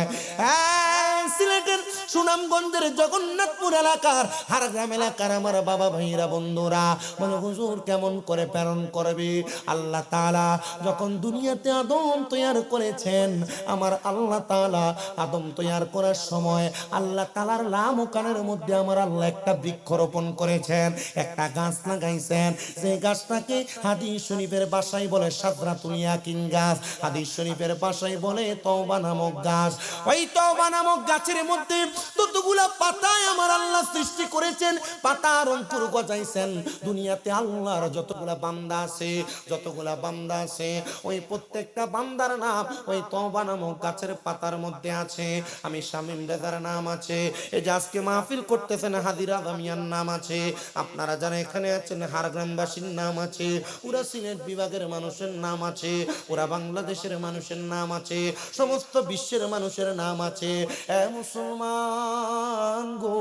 সিলেটের সুনামগঞ্জের জগন্নাথপুর এলাকার হারগ্রাম এলাকার আমার বাবা ভাইরা বন্ধুরা বলে হুজুর কেমন করে প্রেরণ করবে আল্লাহ তাআলা যখন দুনিয়াতে আদম তৈরি করেছেন আমার আল্লাহ তাআলা আদম তৈরি করার সময় আল্লাহ তাআলার লামকানের মধ্যে আমার আল্লাহ একটা বৃক্ষ রোপণ করেছেন একটা গাছ লাগাইছেন সেই গাছটাকে হাদিস শরীফের ভাষায় বলে সাদরাতুল ইয়াকিন গাছ হাদিস শরীফের ভাষায় বলে তওবা নামক গাছ ওই তওবা নামক গাছের মধ্যে ততগুলা পাতায় আমার আল্লাহ সৃষ্টি করেছেন, পাতার অঙ্কুর গজাইছেন। দুনিয়াতে আল্লাহর যতগুলা বান্দা আছে, যতগুলা বান্দা আছে, ওই প্রত্যেকটা বান্দার নাম ওই তওবা নামক গাছের পাতার মধ্যে আছে। আমি শামীম রেজার নাম আছে, এই যে আজকে মাহফিল করতেছেন হাদিরা জামিয়ার নাম আছে, আপনারা যারা এখানে আছেন হারগ্রামবাসীর নাম আছে, ওরা সিলেট বিভাগের মানুষের নাম আছে, ওরা বাংলাদেশের মানুষের নাম আছে, সমস্ত বিশ্বের মানুষের নাম আছে। এ মুসলমান গো,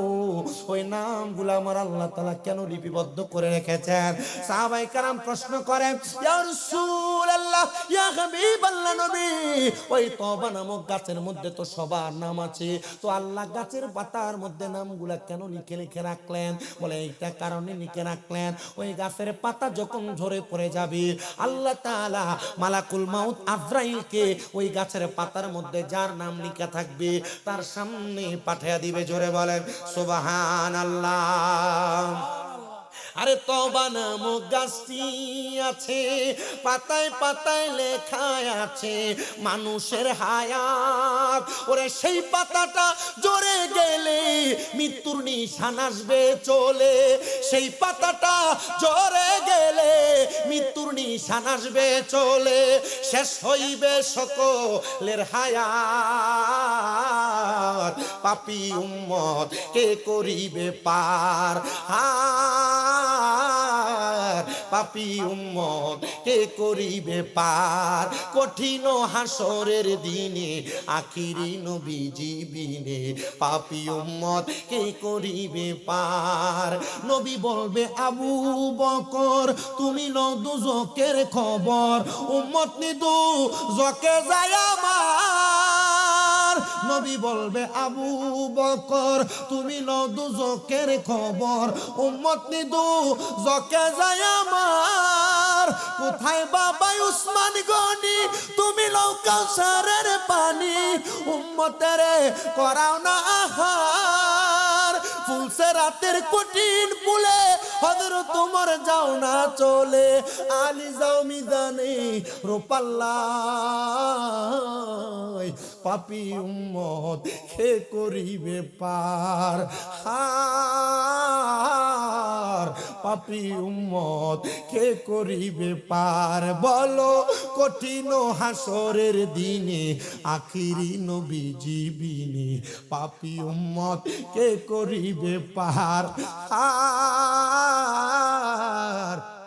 ওই নামগুলো আমার আল্লাহ তাআলা কেন লিপিবদ্ধ করে রেখেছেন? সাহাবায়ে কেরাম প্রশ্ন করেন, ইয়া রাসূলুল্লাহ, ইয়া হাবিবাল্লাহ নবী, ওই তওবা নামক গাছের মধ্যে তো সবার নাম আছে, তো আল্লাহ গাছের পাতার মধ্যে নামগুলা কেন লিখে লিখে রাখলেন? বলে এইটা কারণে লিখে রাখলেন, ওই গাছের পাতা যখন ঝরে পড়ে যাবে, আল্লাহ তাআলা মালাকুল মাউত আজরাইলকে ওই গাছের পাতার মধ্যে যার নাম লেখা থাকবে তার সামনে পাঠিয়ে দিবে। জোরে বলেন সুবহানাল্লাহ। আরে তওবা নামক গাছটি আছে, পাতায় পাতায় লেখা আছে মানুষের হায়াত। ওরে সেই পাতাটা ঝরে গেলে মৃত্যুর নিশান আসবে চলে, সেই পাতাটা ঝরে গেলে মৃত্যুর নিশান আসবে চলে, শেষ হইবে সকলের হায়াত, পাপী উম্মত কে করিবে পার, পাপী উম্মত কে করিবে পার, কঠিন হাসরের দিনে আখিরি নবীজি বিনে, পাপী উম্মত কে করিবে পার। নবী বলবে আবু বকর তুমি লও দুজকের খবর, উম্মত নি দুজকে যায় আমার। নবী বলবে আবু বকর তুমি লও দুজকের খবর, উম্মত নি দুজকে যায় আমার। কোথায় বাবা উসমান গনি তুমি লও কাউসারের পানি, উম্মতের করাও না আহার। ফুলসে রাতের কঠিন পুলে হযরত ওমর যাও না চলে, আলী যাও মিজানে রূপাল্লাহ, পাপী উম্মত কে করিবে পার, পাপী উম্মত কে করিবে পার। বলো কঠিন হাসরের দিনে আখিরি নবীজি বিনে, পাপী উম্মত কে করিবে পার,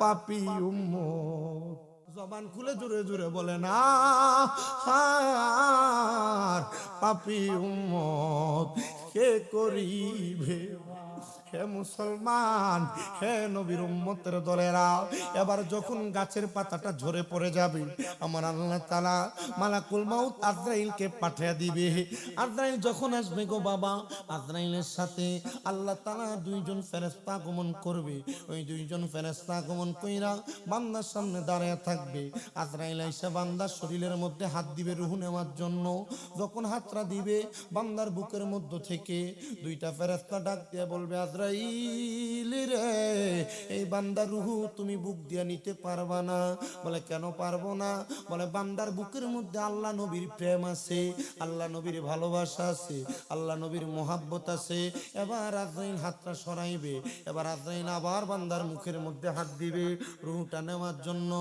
পাপী উম্মত। জবান খুলে জোরে জোরে বলে না, পাপী উম্মত কে করিবে। হে মুসলমান, হে নবীর উম্মতের দলেরা, এবার যখন গাছের পাতাটা ঝরে পড়ে যাবে, আমার আল্লাহ তাআলা মালাকুল মাউত আজরাইলকে পাঠিয়ে দিবে। আজরাইল যখন আসবে গো বাবা, আজরাইলের সাথে আল্লাহ তাআলা দুইজন ফেরেশতা আগমন করবে। ওই দুইজন ফেরেশতা আগমন কইরা বান্দার সামনে দাঁড়িয়ে থাকবে। আজরাইল এসে বান্দার শরীরের মধ্যে হাত দিবে রূহ নেওয়ার জন্য। যখন হাতটা দিবে, বান্দার বুকের মধ্য থেকে দুইটা ফেরেশতা ডাক দিয়ে বলবে, আজরাইল রে, এই বান্দার রূহ তুমি বুক দিয়ে নিতে পারবা না। বলে কেন পারবো না? বলে বান্দার বুকের মধ্যে আল্লাহ নবীর প্রেম আছে, আল্লাহ নবীর ভালোবাসা আছে, আল্লাহ নবীর মোহাব্বত আছে। এবার আজরাইল হাতটা সরাইবে, এবার আজরাইল আবার বান্দার মুখের মধ্যে হাত দিবে রূহটা নেওয়ার জন্য।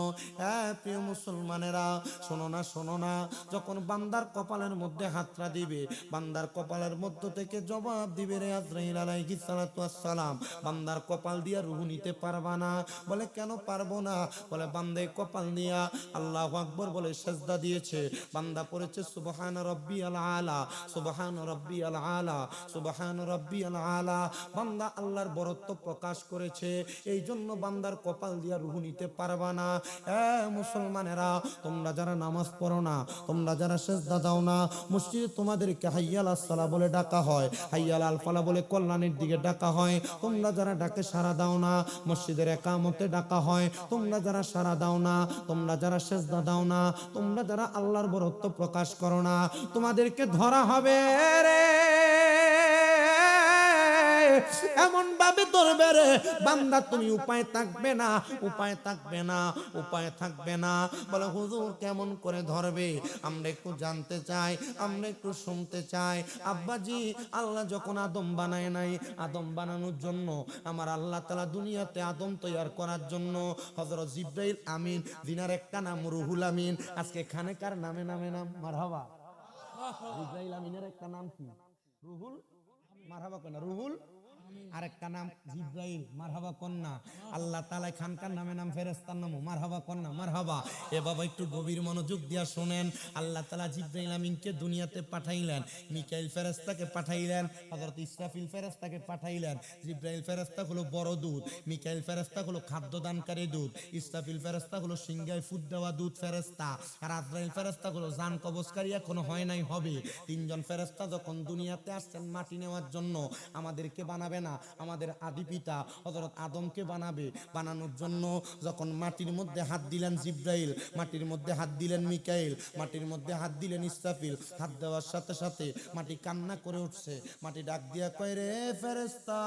হ্যাঁ প্রিয় মুসলমানেরা, শোনো না শোনো না, যখন বান্দার কপালের মধ্যে হাতটা দিবে, বান্দার কপালের মধ্য থেকে জবাব দিবে, রে আজরাইল আলাইহিস সালাতু ওয়াস সালাম, বান্দার কপাল দিয়া রূহ নিতে পারবা না। বলে কেন পারবো না? বলে বান্দায় কপাল দিয়া আল্লাহু আকবার বলে সিজদা দিয়েছে, বান্দা পড়েছে সুবহান রাব্বিয়াল আলা, সুবহান রাব্বিয়াল আলা, সুবহান রাব্বিয়াল আলা। বান্দা আল্লাহর বরত্ব প্রকাশ করেছে, এই জন্য বান্দার কপাল দিয়া রূহ নিতে পারবা না। এ মুসলমানেরা, তোমরা যারা নামাজ পড়ো না, তোমরা যারা সিজদা দাও না, মসজিদে তোমাদেরকে হাইয়াল আসসালাহ বলে ডাকা হয়, হাইয়াল আল ফালাহ বলে কল্যাণের দিকে ডাকা হয়। তোমরা যারা ডাকে সাড়া দাও না, মসজিদের একামতে ডাকা হয়, তোমরা যারা সাড়া দাও না, তোমরা যারা সিজদা দাও না, তোমরা যারা আল্লাহর বরত্ব প্রকাশ করো না, তোমাদেরকে ধরা হবে রে। এমন ভাবে ধরবে রে বান্দা, তুমি উপায় থাকবে না, উপায় থাকবে না, উপায় থাকবে না। বলে হুজুর কেমন করে ধরবে? আমরা একটু জানতে চাই, আমরা একটু শুনতে চাই। আব্বাজি, আল্লাহ যখন আদম বানায় নাই, আদম বানানোর জন্য আমার আল্লাহ তাআলা দুনিয়াতে আদম তৈয়ার করার জন্য হযরত জিবরাইল আমিন, যিনার একটা নাম রুহুল আমিন, আজকে খানেকার নামে নামে নাম মারহাবা। জিবরাইল আমিনের একটা নাম কি? রুহুল, মারহাবা কোন রুহুল, আরেকটা নাম জিব্রাইল, মারহাবা কন্যা। আল্লাহ তাআলা খানকার নামে নাম, ফেরেশতার নাম মারহাবা কন্যা, মারহাবা। এ বাবা একটু গভীর মনোযোগ দিয়া শুনেন। আল্লাহ তাআলা জিব্রাইল আমিনকে দুনিয়াতে পাঠাইলেন, মিকাইল ফেরেশতাকে পাঠাইলেন, হযরত ইসরাফিল ফেরেশতাকে পাঠাইলেন। জিব্রাইল ফেরেশতা হলো বড় দূত, মিকাইল ফেরেশতা হলো খাদ্য দানকারী দূত, ইসরাফিল ফেরেশতা হলো সিংহায় ফুট দেওয়া দূত ফেরেশতা, আর আজরাইল ফেরেশতা হলো জান কবজকারী, এখনো হয় নাই, হবে। তিনজন ফেরেশতা যখন দুনিয়াতে আসছেন মাটি নেওয়ার জন্য, আমাদেরকে বানাবে না, আমাদের আদি পিতা হযরত আদমকে বানাবে। বানানোর জন্য যখন মাটির মধ্যে হাত দিলেন জিব্রাইল, মাটির মধ্যে হাত দিলেন মিকাইল, মাটির মধ্যে হাত দিলেন ইসরাফিল, হাত দেওয়ার সাথে সাথে মাটি কান্না করে উঠছে। মাটি ডাক দিয়া কয়, রে ফেরেশতা,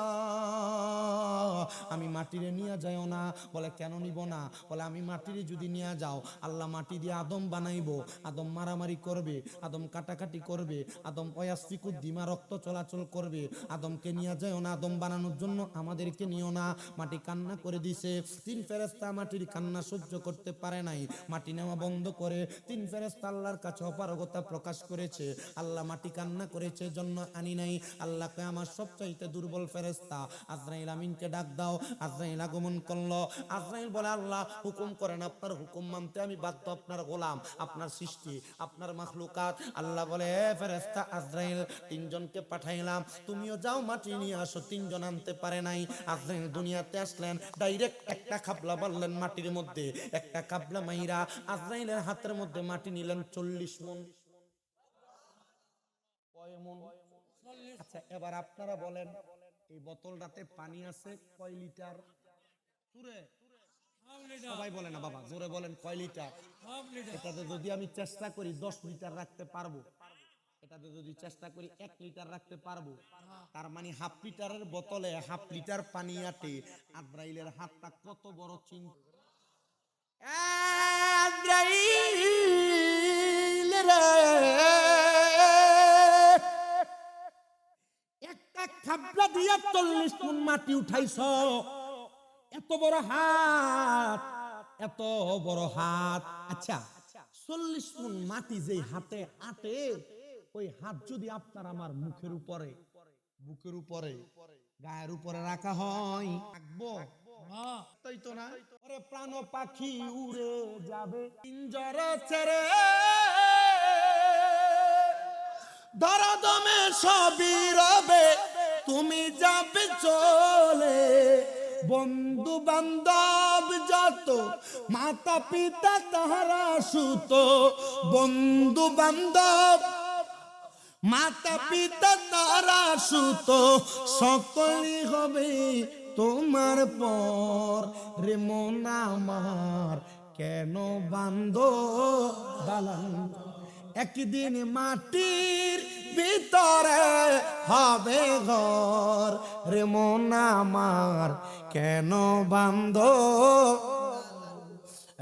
আমি মাটিরে নিয়ে যাইও না। বলে কেন নিব না? বলে আমি মাটিরে যদি নিয়ে যাও, আল্লাহ মাটি দিয়ে আদম বানাইবো, আদম মারামারি করবে, আদম কাটাকাটি করবে, আদম অয়াস্তিকুদ দিমা রক্ত চলাচল করবে। আদমকে নিয়ে যাইও না, আদম বানানোর জন্য আমাদেরকে নিও না। মাটি কান্না করে দিছে। তিন ফেরেশতা মাটির কান্না সহ্য করতে পারে নাই, মাটি নেওয়া বন্ধ করে তিন ফেরেশতা আল্লাহর কাছে অপারগতা প্রকাশ করেছে। আল্লাহ মাটি কান্না করেছে জন্য আনি নাই। আল্লাহকে আমার সবচাইতে দুর্বল ফেরেশতা আজরাইল আমিনকে ডাক দাও। আজরাইল আগমন করলো। আজরাইল বলে, আল্লাহ হুকুম করেন, আপনার হুকুম মানতে আমি বাধ্য, আপনার গোলাম, আপনার সৃষ্টি, আপনার মাখলুকাত। আল্লাহ বলে, ফেরেশতা আজরাইল, তিনজনকে পাঠাইলাম, তুমিও যাও মাটি নিয়ে আসো। তিনজন আনতে পারে নাই। আজরাইল দুনিয়াতে আসলেন, ডাইরেক্ট একটা খাবলা মারলেন মাটির মধ্যে, একটা খাবলা মাইরা আজরাইলের হাতের মধ্যে মাটি নিলেন 40 মণ। কয় মণ? আচ্ছা এবার আপনারা বলেন, এই বোতলটাতে পানি আছে কয় লিটার? জোরে সবাই বলে না বাবা, জোরে বলেন কয় লিটার? এটাতে যদি আমি চেষ্টা করি 10 লিটার রাখতে পারবো, এটাতে যদি চেষ্টা করি 1 লিটার রাখতে পারবো। তার মানে হাফ লিটারের বোতলে হাফ লিটার পানি আটে। আজরাইলের হাতটা কত বড় চিন্তা। আজরাইল রে, একটা খাবলা দিয়া 40 মণ মাটি উঠাইছ, এত বড় হাত, এত বড় হাত। আচ্ছা 40 মণ মাটি যে হাতে আটে, ওই হাত যদি আপনার আমার মুখের উপরে, বুকের উপরে, গায়ের উপরে রাখা হয়, থাকবো? তাই তো না। ওরে প্রাণ পাখি উড়ে যাবে পিঞ্জরে ছেড়ে, দরদমে সবই রবে, তুমি যাবে চলে। বন্ধু বান্ধব যত, মাতা পিতা তাহারা সুত, বন্ধু বান্ধব মাতা পিতা তারা সুত, সকলই হবে তোমার পর। রে মন আমার কেন বান্ধ দালান, একদিন মাটির ভিতরে হবে ঘর। রে মন আমার কেন বান্ধ,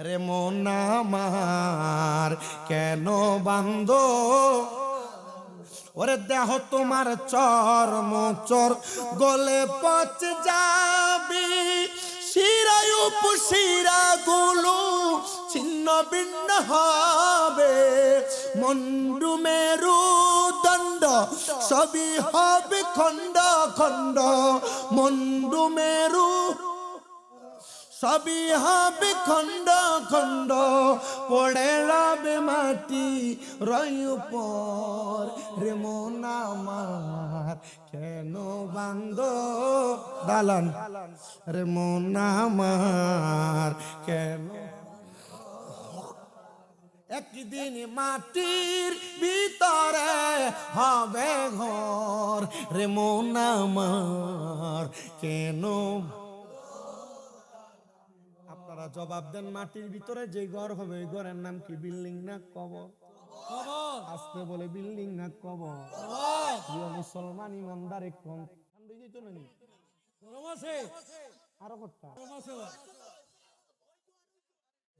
রে মন আমার কেন বান্ধ। ওরে দেহ তোমার চর্ম চর গলে পচে যাবি, শিরায় উপশিরা গুলো ছিন্ন ভিন্ন হবে। মন্ডু মেরু দণ্ড সবই হবে খণ্ড খণ্ড, মন্ডু মেরু সবই হবে খণ্ড খণ্ড। পড়ে রবে মাটি রই উপর। রে মন আমার কেন বান্ধ দালান, রে মন আমার কেন। একদিন মাটির ভিতরে হবে ঘর। রে মন আমার কেন। আপনারা জবাব দেন, মাটির ভিতরে যে ঘর হবে ওই ঘরের নাম কি? বিল্ডিং না কবর? আজকে বলে বিল্ডিং না কবর? প্রিয় মুসলমান ইমানদার, আরো করতা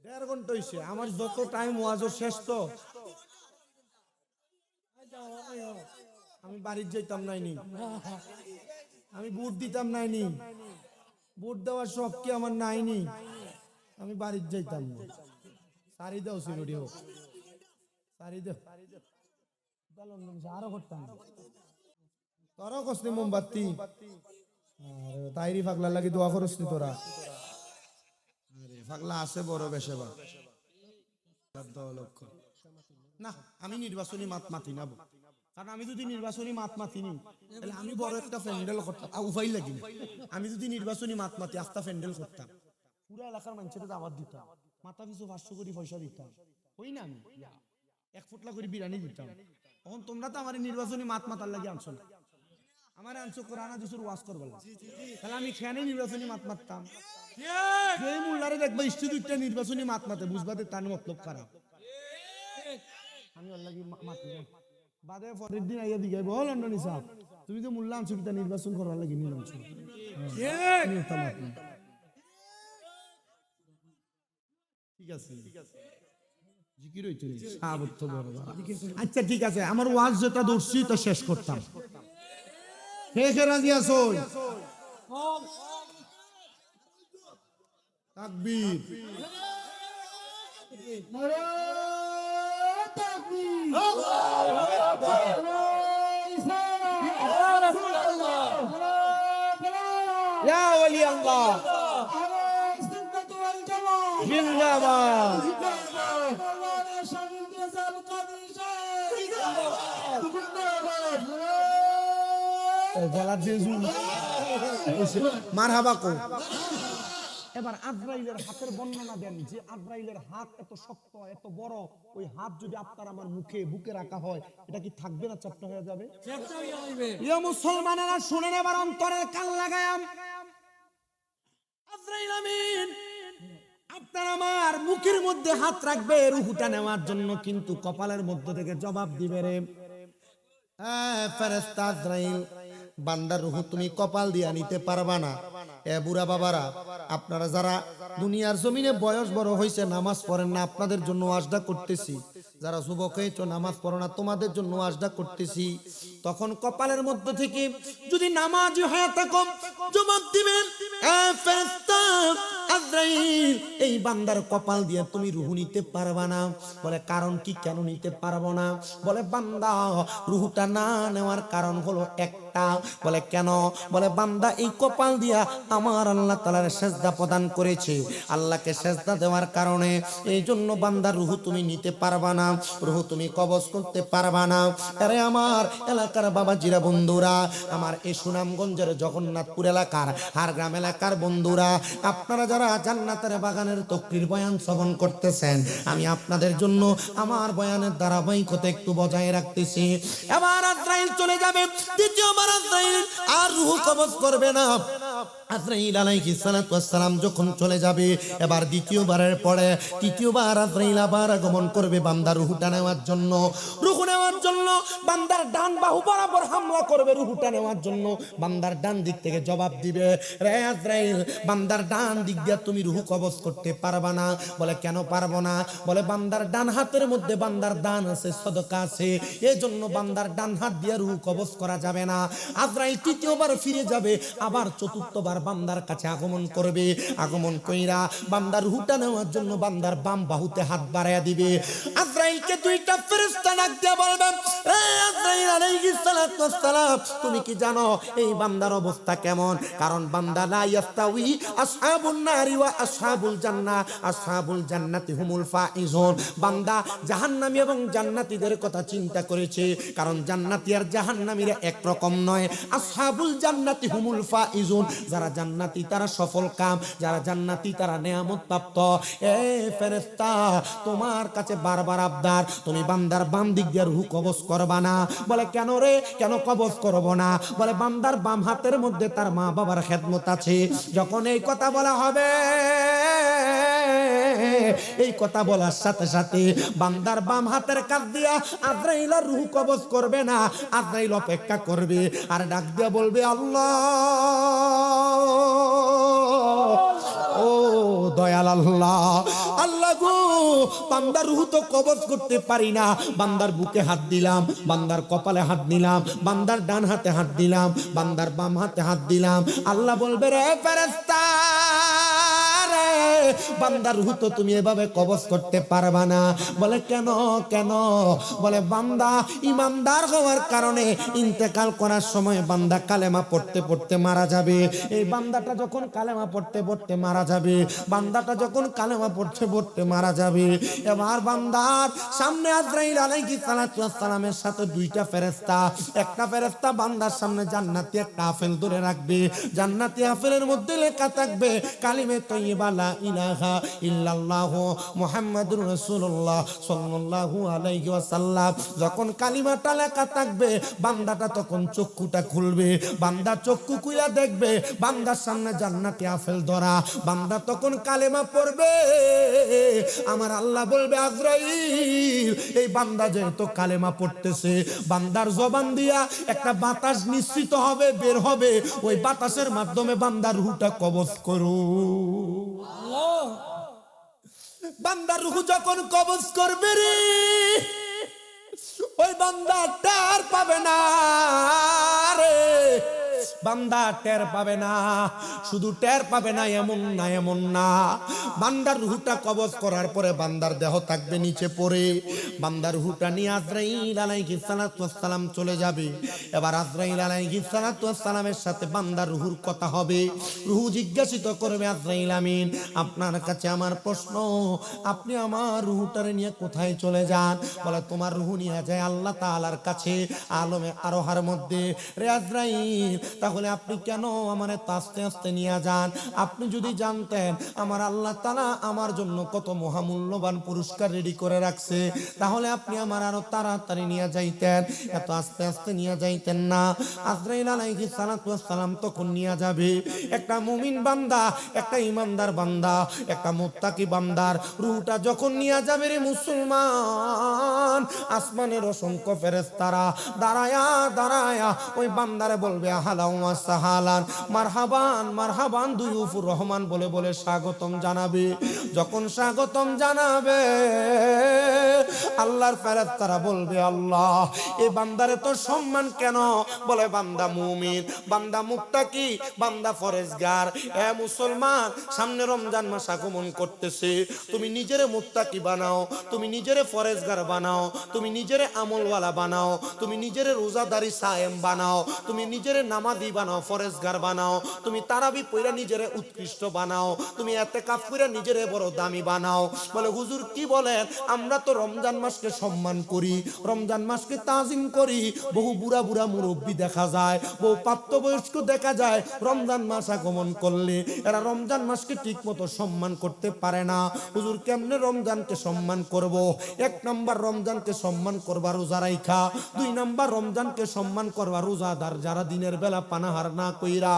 1.5 ঘন্টা হইছে আমার যত টাইম ওয়াজও শেষ তো আমি বাড়ির যাইতাম নাইনি আমি ভোট দিতাম নাইনি ভোট দেওয়ার শখ কি আমার নাইনি আমি বাড়ির যাইতাম না সারি দাও সিকিউরিটি হোক সারি দাও আরো করতাম তোরাও কষ্ট মোমবাতি আরে তাইরি পাগলা লাগি দোয়া করস নি তোরা আরে পাগলা আছে বড় বেশে বা না আমি নির্বাচনী মাত মাতি না কারণ আমি যদি নির্বাচনী মাত মাতি নি তাহলে আমি বড় একটা প্যান্ডেল করতাম উপায় লাগি আমি যদি নির্বাচনী মাত মাতি আস্তা প্যান্ডেল করতাম পুরো এলাকার মানুষের দাওয়াত দিতাম মাথা পিছু 500 কোটি পয়সা দিতাম হই না আমি 1 ফুটলা করে বিরিয়ানি দিতাম তখন তোমরা তো আমার নির্বাচনী মাত মাতার লাগি আনছো না আমার আনছো কোরআন হাদিসের ওয়াজ করবে তাহলে আমি কেন নির্বাচনী মাত মারতাম যে মোল্লারে দেখবা ইনস্টিটিউটটা নির্বাচনী মাত মাতে বুঝবাতে তার মতলব খারাপ আমি আল্লাহকে মাতি বাদে পরের দিন আইয়া দিগাই বল লন্ডনী সাহেব তুমি তো মোল্লা আনছো কিটা নির্বাচন করার লাগি নিলাম ঠিক আছে জিকির হইতো সাহাবত বড় আচ্ছা ঠিক আছে আমার ওয়াজ যেটা দর্শি তো শেষ করতাম কে কে রাজি আছো তাকবীর নারে তাকবীর আল্লাহু আকবার ইয়া ওলি আল্লাহ জিন্দাবাদ মারহাবা কো এবার আজরাইলের হাতের বর্ণনা দেন যে আজরাইলের হাত এত শক্ত এত বড় ওই হাত যদি আপনার আমার মুখে বুকে রাখা হয় এটা কি থাকবে না চ্যাপ্টা হয়ে যাবে চ্যাপ্টা হয়ে যাবে ইয়া মুসলমানেরা শুনেন এবার অন্তরের কান লাগায়াম আজরাইল আমিন আপনার আমার মুখের মধ্যে হাত রাখবে রূহটা নেওয়ার জন্য কিন্তু কপালের মধ্য থেকে জবাব দিবে রে ফেরেশতা আজরাইল বান্দার রূহ তুমি কপাল দিয়া নিতে পারবা না এ বুড়া বাবারা আপনারা যারা দুনিয়ার জমিনে বয়স বড় হইছে নামাজ পড়েন না আপনাদের জন্য ওয়াজটা করতেছি যারা যুবক হয়েছো নামাজ পড়ো না তোমাদের জন্য ওয়াজটা করতেছি তখন কপালের মধ্য থেকে যদি নামাজি হয়ে থাকো জবাব দিবেন ফেরেশতা আজরাইল এই বান্দার কপাল দিয়ে তুমি রূহ নিতে পারবা না বলে কারণ কি কেন নিতে পারবো না বলে বান্দা রূহটা না নেওয়ার কারণ হলো একটা বলে কেন বলে বান্দা এই কপাল দিয়া আমার আল্লাহ তাআলার সেজদা প্রদান করেছে আল্লাহকে সেজদা দেওয়ার কারণে এই জন্য বান্দার রূহ তুমি নিতে পারবা না রূহ তুমি কবজ করতে পারবা না আরে আমার এলাকার বাবাজিরা বন্ধুরা আমার এই সুনামগঞ্জের জগন্নাথপুর এলাকার হারগ্রাম এলাকার বন্ধুরা আপনারা যারা জান্নাতের বাগানের তকরির বয়ান শ্রবণ করতেছেন আমি আপনাদের জন্য আমার বয়ানের ধারাবাহিকতা একটু বজায় রাখতেছি এবার আজরাইল চলে যাবে দ্বিতীয়বার আজরাইল আর রূহ কবজ করবে না আজরাইল আলাইহিস সালাতু ওয়াস সালাম যখন চলে যাবে এবার দ্বিতীয়বারের পরে তৃতীয়বার আজরাইল আবার আগমন করবে বান্দার রূহটা নেওয়ার জন্য রূহ নেওয়ার জন্য বান্দার ডান বাহু বরাবর হামলা করবে রূহটা নেওয়ার জন্য বান্দার ডান দিক থেকে জবাব দিবে রে আজরাইল বান্দার ডান দিক দিয়ে তুমি রূহ কবজ করতে পারবা না বলে কেন পারবো না বলে বান্দার ডান হাতের মধ্যে বান্দার দান আছে সদকা আছে এজন্য বান্দার ডান হাত দিয়ে রূহ কবজ করা যাবে না আজরাইল তৃতীয়বার ফিরে যাবে আবার চতুর্থবার বান্দার কাছে আগমন করবে আগমন কইরা বান্দার রূহটা নেওয়ার জন্য বান্দার বাম বাহুতে হাত বাড়ায়া দিবে আজরাইলকে দুইটা ফেরেশতা ডাক দিয়ে বলবেন এ আজরাইল আলাইহিস সালাতু ওয়াস সালাম তুমি কি জানো এই বান্দার অবস্থা কেমন কারণ বান্দা লা ইয়াস্তাউই আসহাবুন নারি ওয়া আসহাবুল জান্নাহ আসহাবুল জান্নাতি হুমুল ফাইজুন বান্দা জাহান্নামী এবং জান্নাতীদের কথা চিন্তা করেছে কারণ জান্নাতি আর জাহান্নামীরা এক রকম নয় আসহাবুল জান্নাতি হুমুল ফাইজুন যারা জান্নাতি তারা সফল কাম যারা জান্নাতি তারা নিয়ামত প্রাপ্ত এ ফেরেশতা তোমার কাছে বারবার আবদার তুমি বান্দার বাম দিক দিয়ে রূহ কবজ করবা না বলে কেন রে কেন কবজ করব না বলে বান্দার বাম হাতের মধ্যে তার মা বাবার খেদমত আছে যখন এই কথা বলা হবে এই কথা বলার সাথে সাথে বান্দার বাম হাতের কাপ দিয়া আজরাইল রূহ কবজ করবে না, আজরাইল অপেক্ষা করবে আর ডাক দিয়া বলবে আল্লাহ, ও দয়াল আল্লাহ, আল্লাহ গো, বান্দার রূহ তো কবজ করতে পারি না। বান্দার বুকে হাত দিলাম, বান্দার কপালে হাত দিলাম, বান্দার ডান হাতে হাত দিলাম, বান্দার বাম হাতে হাত দিলাম। আল্লাহ বলবে রে ফেরেশতা, বান্দার রূহ তো তুমি এভাবে কবজ করতে পারবা না। বলে কেন কেন? বলে বান্দা ইমানদার হওয়ার কারণে ইন্তেকাল করার সময় বান্দা কালেমা পড়তে পড়তে মারা যাবে। এই বান্দাটা যখন কালেমা পড়তে পড়তে মারা যাবে, বান্দাটা যখন কালেমা পড়তে পড়তে মারা যাবে, এবার বান্দার সামনে আজরাইল আলাইহিস সালাতু ওয়াস সালামের সাথে দুইটা ফেরেশতা, একটা ফেরেশতা বান্দার সামনে জান্নাতি একটা আপেল ধরে রাখবে, জান্নাতি আপেলের মধ্যে লেখা থাকবে কালিমে তয়্যিবা লা ইলাহা ইল্লাল্লাহ মুহাম্মাদুর রাসূলুল্লাহ সাল্লাল্লাহু আলাইহি ওয়াসাল্লাম। যখন কালিমাটা লেখা থাকবে বান্দাটা তখন চক্ষুটা খুলবে, বান্দা চক্ষু খুলে দেখবে বান্দার সামনে জান্নাতি আপেল ধরা, বান্দা তখন কালেমা পড়বে। আমার আল্লাহ বলবে আজরাইল, এই বান্দা যেহেতু কালেমা পড়তেছে, বান্দার জবান দিয়া একটা বাতাস নিশ্চিত হবে, বের হবে, ওই বাতাসের মাধ্যমে বান্দার রূহটা কবজ করো। বান্দার রূহ যখন কবজ করবে রে, ওই বান্দা টের পাবে না রে, বান্দা টের পাবে না। শুধু টের পাবে না এমন না, এমন না, বান্দার রূহটা কবজ করার পরে বান্দার দেহ থাকবে নিচে পড়ে, বান্দার রূহটা নিয়ে আজরাইল আলাইহিস সালাতু ওয়াস সালাম চলে যাবে। এবার আজরাইল আলাইহিস সালাতু ওয়াস সালামের সাথে বান্দার রূহুর কথা হবে। রূহ জিজ্ঞাসিত করবে আজরাইল আমিন, আপনার কাছে আমার প্রশ্ন, আপনি আমার রূহটারে নিয়ে কোথায় চলে যান? বলে তোমার রূহ নিয়ে যায় আল্লাহ তাআলার কাছে আলমে আরোহার মধ্যে। রে আজরাইল, তাহলে আপনি কেন আমারে আস্তে আস্তে নিয়ে যান? আপনি যদি জানতেন আমার আল্লাহ তাআলা আমার জন্য কত মহামূল্যবান পুরস্কার রেডি করে রাখছে, তাহলে আপনি আমার আরো তাড়াতাড়ি নিয়ে যাইতেন, এত আস্তে আস্তে নিয়ে যাইতেন না। আজরাইল আলাইহিস সালাতু ওয়াস সালাম তখন নিয়ে যাবে একটা মুমিন বান্দা, একটা ইমানদার বান্দা, একটা মুত্তাকি বান্দার রূহটা যখন নিয়ে যাবে রে মুসলমান, আসমানের অসংখ্য ফেরেশতারা দাঁড়ায়া দাঁড়ায়া ওই বান্দারে বলবে আহলান ওয়া সাহালান, মারহাবান মারহাবান, দুয়ুফুর রহমান বলে বলে স্বাগতম জানাবে। যখন স্বাগতম জানাবে আল্লাহর ফেরেশতারা বলবে আল্লাহ, এই বান্দারে তো সম্মান কেন? বলে বান্দা মুমিন, বান্দা মুত্তাকি, বান্দা ফরেজগার। এ মুসলমান, সামনে রমজান মাস আগমন করতেছে, তুমি নিজেরে মুত্তাকি বানাও, তুমি নিজেরে ফরেজগার বানাও, তুমি নিজেরে আমলওয়ালা বানাও, তুমি নিজেরে রোজাদারি সায়েম বানাও, তুমি নিজেরে নামাজি বানাও, ফরেজগার বানাও, তুমি তারাবি পড়া নিজেরে উৎকৃষ্ট বানাও, তুমি ইতিকাফ করে নিজেরে বড় দামি বানাও। বলে হুজুর কি বলেন? আমরা তো রমজান মাসকে সম্মান করি, রমজান মাসকে তাজিম করি, বহু বুড়া বুড়া মুরব্বী দেখা যায়, বহু প্রাপ্তবয়স্ক দেখা যায়, রমজান মাস আগমন করলে এরা রমজান মাসকে ঠিক মতো সম্মান করতে পারে না। হুজুর কেমনে রমজানকে সম্মান করব? এক নাম্বার রমজানকে সম্মান করবা রোজা রাইখা, দুই নাম্বার রমজানকে সম্মান করবা রোজাদার যারা দিনের বেলা পানাহার না কইরা।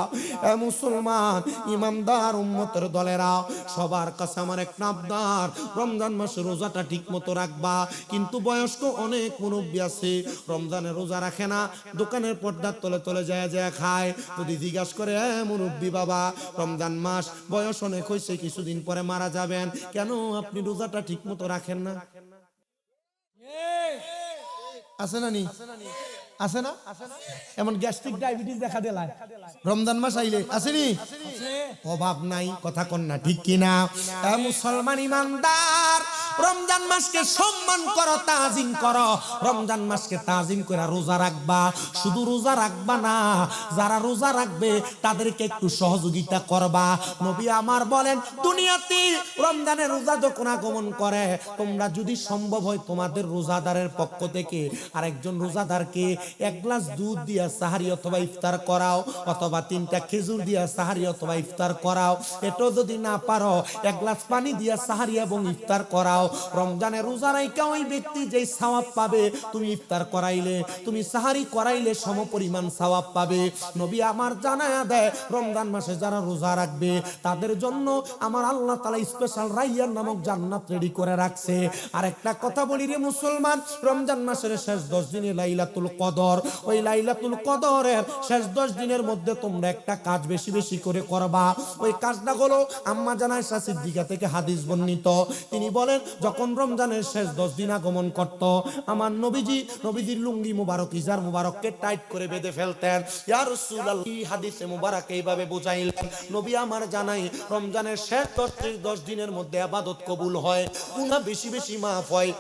এ মুসলমান ইমানদার উম্মতের দলেরা, সবার কাছে আমার এক আবদার, রমজান মাসে রোজাটা ঠিক মতো রাখবা। কিন্তু বয়স্ক অনেক মুরব্বী আছে রমজানে রোজা রাখে না, দোকানের পর্দার তলে তলে যায় যায় খায়। যদি জিজ্ঞাসা করে মুরব্বী বাবা, রমজান মাস, বয়স অনেক হয়েছে, কিছুদিন পরে মারা যাবেন, কেন আপনি রোজাটা ঠিক মতো রাখেন না? আছে না নি? আছে না? এমন গ্যাস্ট্রিক ডায়াবেটিস দেখা দিলাম রমজান মাস আইলে, আসেনি? অভাব নাই, কথা কন না ঠিক কিনা? মুসলমান ইমানদার, রমজান মাসকে সম্মান করো, তাজিম করো, রমজান মাসকে তাজিম করে রোজা রাখবা। শুধু রোজা রাখবা না, যারা রোজা রাখবে তাদেরকে একটু সহযোগিতা করবা। নবী আমার বলেন, দুনিয়াতে রমজানে রোজা যখন আগমন করে, তোমরা যদি সম্ভব হয় তোমাদের রোজাদারের পক্ষ থেকে আরেকজন রোজাদারকে এক গ্লাস দুধ দিয়া সাহারি অথবা ইফতার করাও, অথবা 3টা খেজুর দিয়া সাহারি অথবা ইফতার করাও। এটাও যদি না পারো, এক গ্লাস পানি দিয়া সাহারি এবং ইফতার করাও। রমজানের রোজা রাইখা ওই ব্যক্তি যেই সওয়াব পাবে, তুমি ইফতার করাইলে, তুমি সাহারি করাইলে সমপরিমাণ সওয়াব পাবে। নবী আমার জানায়া দেয়, রমজান মাসে যারা রোজা রাখবে তাদের জন্য আমার আল্লাহ তাআলা স্পেশাল রাইয়ান নামক জান্নাত রেডি করে রাখছে। আর একটা কথা বলি রে মুসলমান, রমজান মাসের শেষ 10 দিনে লাইলাতুল কদর, ওই লাইলাতুল কদরের শেষ 10 দিনের মধ্যে তোমরা একটা কাজ বেশি বেশি করে করবা। ওই কাজটা হলো আম্মা জান আয়েশা সিদ্দিকা থেকে হাদিস বর্ণিত, তিনি বলেন যখন রমজানের শেষ 10 দিন আগমন করত, আমার নবীজির লুঙ্গি মুবারক, ইজার মুবারককে টাইট করে বেঁধে ফেলতেন। ইয়া রাসূলুল্লাহ, এই হাদিসে মুবারক এইভাবে বুঝাইলেন, নবী আমার জানাই রমজানের শেষ 10 দিনের মধ্যে ইবাদত কবুল হয়, গুনাহ বেশি বেশি মাফ হয়,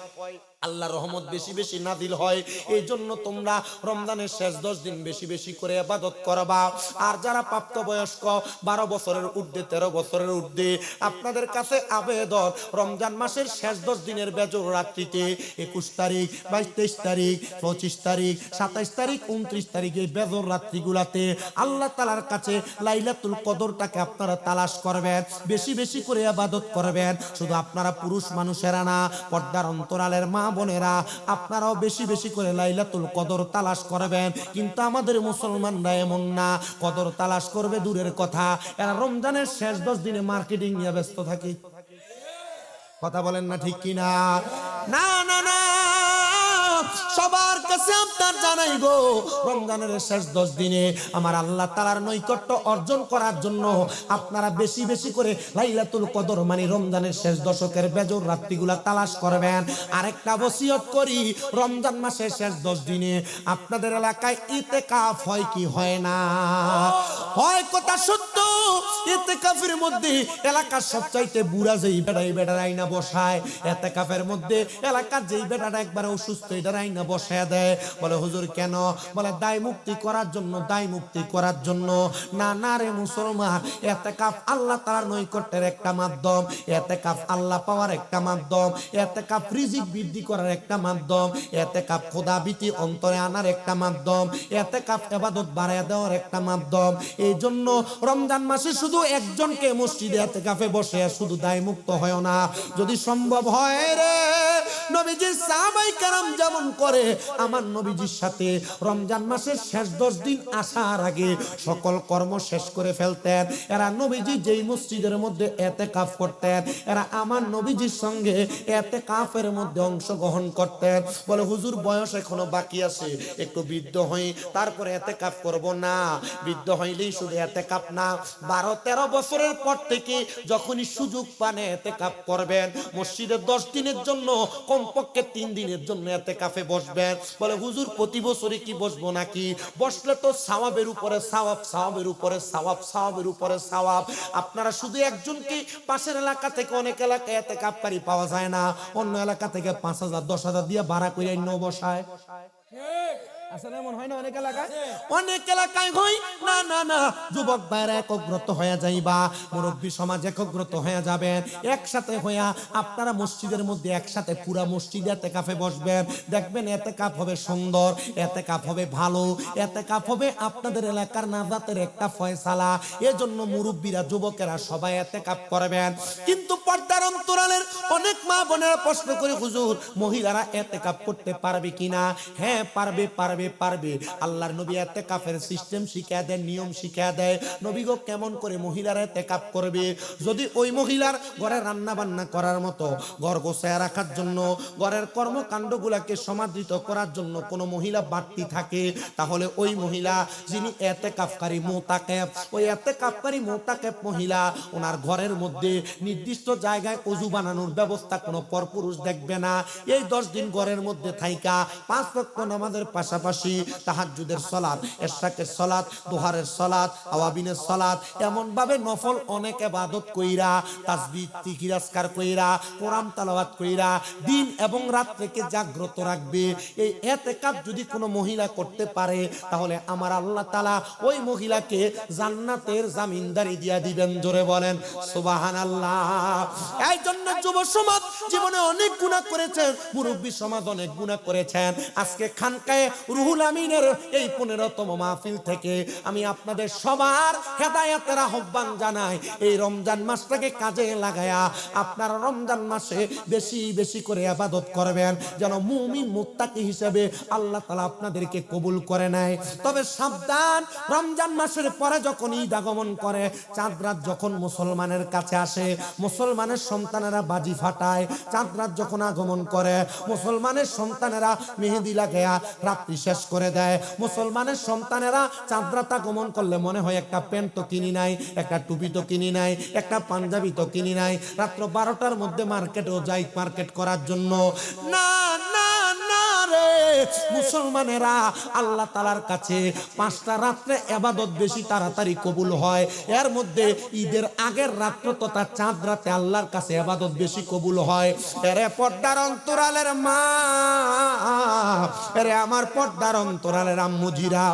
আল্লাহর রহমত বেশি বেশি নাজিল হয়। এই জন্য তোমরা রমজানের শেষ 10 দিন বেশি বেশি করে ইবাদত করবা। আর যারা প্রাপ্তবয়স্ক 12 বছরের ঊর্ধ্বে, 13 বছরের ঊর্ধ্বে, আপনাদের কাছে আবেদন, রমজান মাসের শেষ 10 দিনের বেজর রাত্রিতে 21 তারিখ, 22, 23 তারিখ, 25 তারিখ, 27 তারিখ, 29 তারিখে বেজর রাত্রিগুলাতে আল্লাহ তাআলার কাছে লাইলাতুল কদরটাকে আপনারা তালাশ করবেন, বেশি বেশি করে ইবাদত করবেন। শুধু আপনারা পুরুষ মানুষেরা না, পর্দার অন্তরালের মা বোনেরা, আপনারাও বেশি বেশি করে লাইলাতুল কদর তালাশ করবেন। কিন্তু আমাদের মুসলমানরা এমন না, কদর তালাশ করবে দূরের কথা, এরা রমজানের শেষ 10 দিনে মার্কেটিং নিয়ে ব্যস্ত থাকে। কথা বলেন না ঠিক কিনা? না না না, সবার কাছে আপনার জানাই গো, রমজানের শেষ 10 দিনে আমার আল্লাহ তাআলার নৈকট্য অর্জন করার জন্য আপনারা বেশি বেশি করে লাইলাতুল কদর মানে রমজানের শেষ দশকের বেজর রাত্রিগুলা তালাশ করবেন। আরেকটা ওসিয়ত করি, রমজান মাসের শেষ 10 দিনে আপনাদের এলাকায় ইতিকাফ হয় কি হয় না? হয়, কথা সত্য। ইতিকাফের মধ্যে এলাকার সবচাইতে বুড়া যেই বেটার আইনা বসায়, ইতিকাফের মধ্যে এলাকার যেই বেটাটা একবারে অসুস্থ এটার আইনা বসায় দেয়। বলে হুজুর কেন? বলে দায় মুক্তি করার জন্য, দায় মুক্তি করার জন্য। না না রে মুসলমান, ইতিকাফ আল্লাহ তাআলার নৈকট্যের একটা মাধ্যম, ইতিকাফ আল্লাহ পাওয়ার একটা মাধ্যম, ইতিকাফ রিজিক বৃদ্ধি করার একটা মাধ্যম, ইতিকাফ খোদাভীতি অন্তরে আনার একটা মাধ্যম, ইতিকাফ ইবাদত বাড়ায় দেওয়ার একটা মাধ্যম। এই জন্য রমজান মাসে শুধু একজনকে মসজিদে ইতিকাফে বসে শুধু দায় মুক্ত হয় না, যদি সম্ভব হয় রে, নবীজির সাহাবায়ে কেরাম যেমন করে, আমার নবীজির সাথে রমজান মাসের শেষ 10 দিন আসার আগে সকল কর্ম শেষ করে ফেলতেন। এরা নবীজি যেই মসজিদের মধ্যে ইতিকাফ করতেন, এরা আমার নবীজির সঙ্গে ইতিকাফের মধ্যে অংশগ্রহণ করতেন। বলে হুজুর বয়স এখনো বাকি আছে, একটু বৃদ্ধ হই তারপরে ইতিকাফ করব। না, বৃদ্ধ হইলেই শুধু ইতিকাফ না, 12-13 বছরের পর থেকে যখনই সুযোগ পান ইতিকাফ করবেন। মসজিদে 10 দিনের জন্য, কমপক্ষে 3 দিনের জন্য ইতিকাফে বসবেন। বলে হুজুর প্রতি বছরই কি বসবো নাকি? বসলে তো সওয়াবের উপরে সওয়াব, সওয়াবের উপরে সওয়াব, সওয়াবের উপরে সওয়াব। আপনারা শুধু একজনকে, পাশের এলাকা থেকে অনেক এলাকায় ইতিকাফকারী পাওয়া যায় না, অন্য এলাকা থেকে 5,000 10,000 দিয়ে ভাড়া করে নিয়ে বসায়। আসলে এমন হয় না অনেক এলাকায়? অনেক এলাকায় হয় না। না না, যুবক ভাইরা একগ্রত হয়ে যাইবা, মুরব্বী সমাজ একগ্রত হয়ে যাবেন, একসাথে হইয়া আপনারা মসজিদের মধ্যে একসাথে পুরা মসজিদে ইতিকাফে বসবেন। দেখবেন ইতিকাফ হবে সুন্দর, ইতিকাফ হবে ভালো, ইতিকাফ হবে আপনাদের এলাকার নাজাতের একটা ফয়সালা। এজন্য মুরব্বীরা, যুবকেরা সবাই ইতিকাফ করবেন। কিন্তু পর্দার অন্তরালের অনেক মা বোনেরা প্রশ্ন করে, হুজুর মহিলারা ইতিকাফ করতে পারবে কিনা? হ্যাঁ পারবে, পারবে, পারবে। আল্লাহর নবী ইতিকাফের সিস্টেম শিখিয়ে দেন, নিয়ম শিখিয়ে দেয়। নবী গো কেমন করে মহিলারা ইতিকাফ করবে? যদি ওই মহিলার ঘরে রান্না বান্না করার মতো, ঘর গোছায় রাখার জন্য, ঘরের কর্মকাণ্ডগুলোকে সমাদৃত করার জন্য কোনো মহিলা বাড়তি থাকে, তাহলে ওই মহিলা যিনি ইতিকাফকারী মুতাকিফ, ওই ইতিকাফকারী মুতাকিফ মহিলা ওনার ঘরের মধ্যে নির্দিষ্ট জায়গায় ওযু বানানোর ব্যবস্থা কোনো পরপুরুষ দেখবে না। এই 10 দিন ঘরের মধ্যে থাইকা 5 ওয়াক্ত নামাজের পাশাপাশি তাহাজ্জুদের সালাত, ইশরাকের সালাত, দুহারের সালাত, আওয়াবিনের সালাত, এমন ভাবে নফল অনেক ইবাদত কইরা, তাসবিহ জিকির আজকার কইরা, কোরআন তেলাওয়াত কইরা দিন এবং রাত থেকে জাগ্রত রাখবে। এই ইতিকাফ যদি কোনো মহিলা করতে পারে, তাহলে আমার আল্লাহ তাআলা ওই মহিলাকে জান্নাতের জামিনদারি দিয়া দিবেন। জোরে বলেন সুবহানাল্লাহ। এই জন্য যুব সমাজ জীবনে অনেক গুনাহ করেছেন, মুরব্বী সমাজ অনেক গুনাহ করেছেন। আজকে খানকায়ে রুহুল আমিনের এই 15তম মাহফিল থেকে আমি আপনাদের সবার হেদায়েতের আহ্বান জানাই। এই রমজান মাসটাকে কাজে লাগায়া আপনারা রমজান মাসে বেশি বেশি করে ইবাদত করবেন, যেন মুমিন মুত্তাকি হিসেবে আল্লাহ তাআলা আপনাদেরকে কবুল করে নেয়। তবে সাবধান, রমজান মাসের পরে যখন ঈদ আগমন করে, চাঁদ রাত যখন মুসলমানের কাছে আসে, মুসলমানের সন্তানেরা বাজি ফাটায়। চাঁদ রাত যখন আগমন করে, মুসলমানের সন্তানেরা মেহেদি লাগায়া রাত্রি শেষ করে দেয়। মুসলমানের সন্তানেরা চাঁদ রাত আগমন করলে মনে হয় একটা প্যান্ট তো কিনি নাই, একটা টুপি তো কিনি নাই, একটা পাঞ্জাবি তো কিনি নাই, রাত্র 12টার মধ্যে মার্কেটেও যাই মার্কেট করার জন্য। না না না রে, মুসলমানেরা আল্লাহ তাআলার কাছে 5টা রাত্রে ইবাদত বেশি তাড়াতাড়ি কবুল হয়। এর মধ্যে ঈদের আগের রাত্র তথা চাঁদ রাতে আল্লাহর কাছে ইবাদত বেশি কবুল হয়। এরে পর্দার অন্তরালের মা, এরে আমার পর্দার অন্তরালের আম্মুজিরা,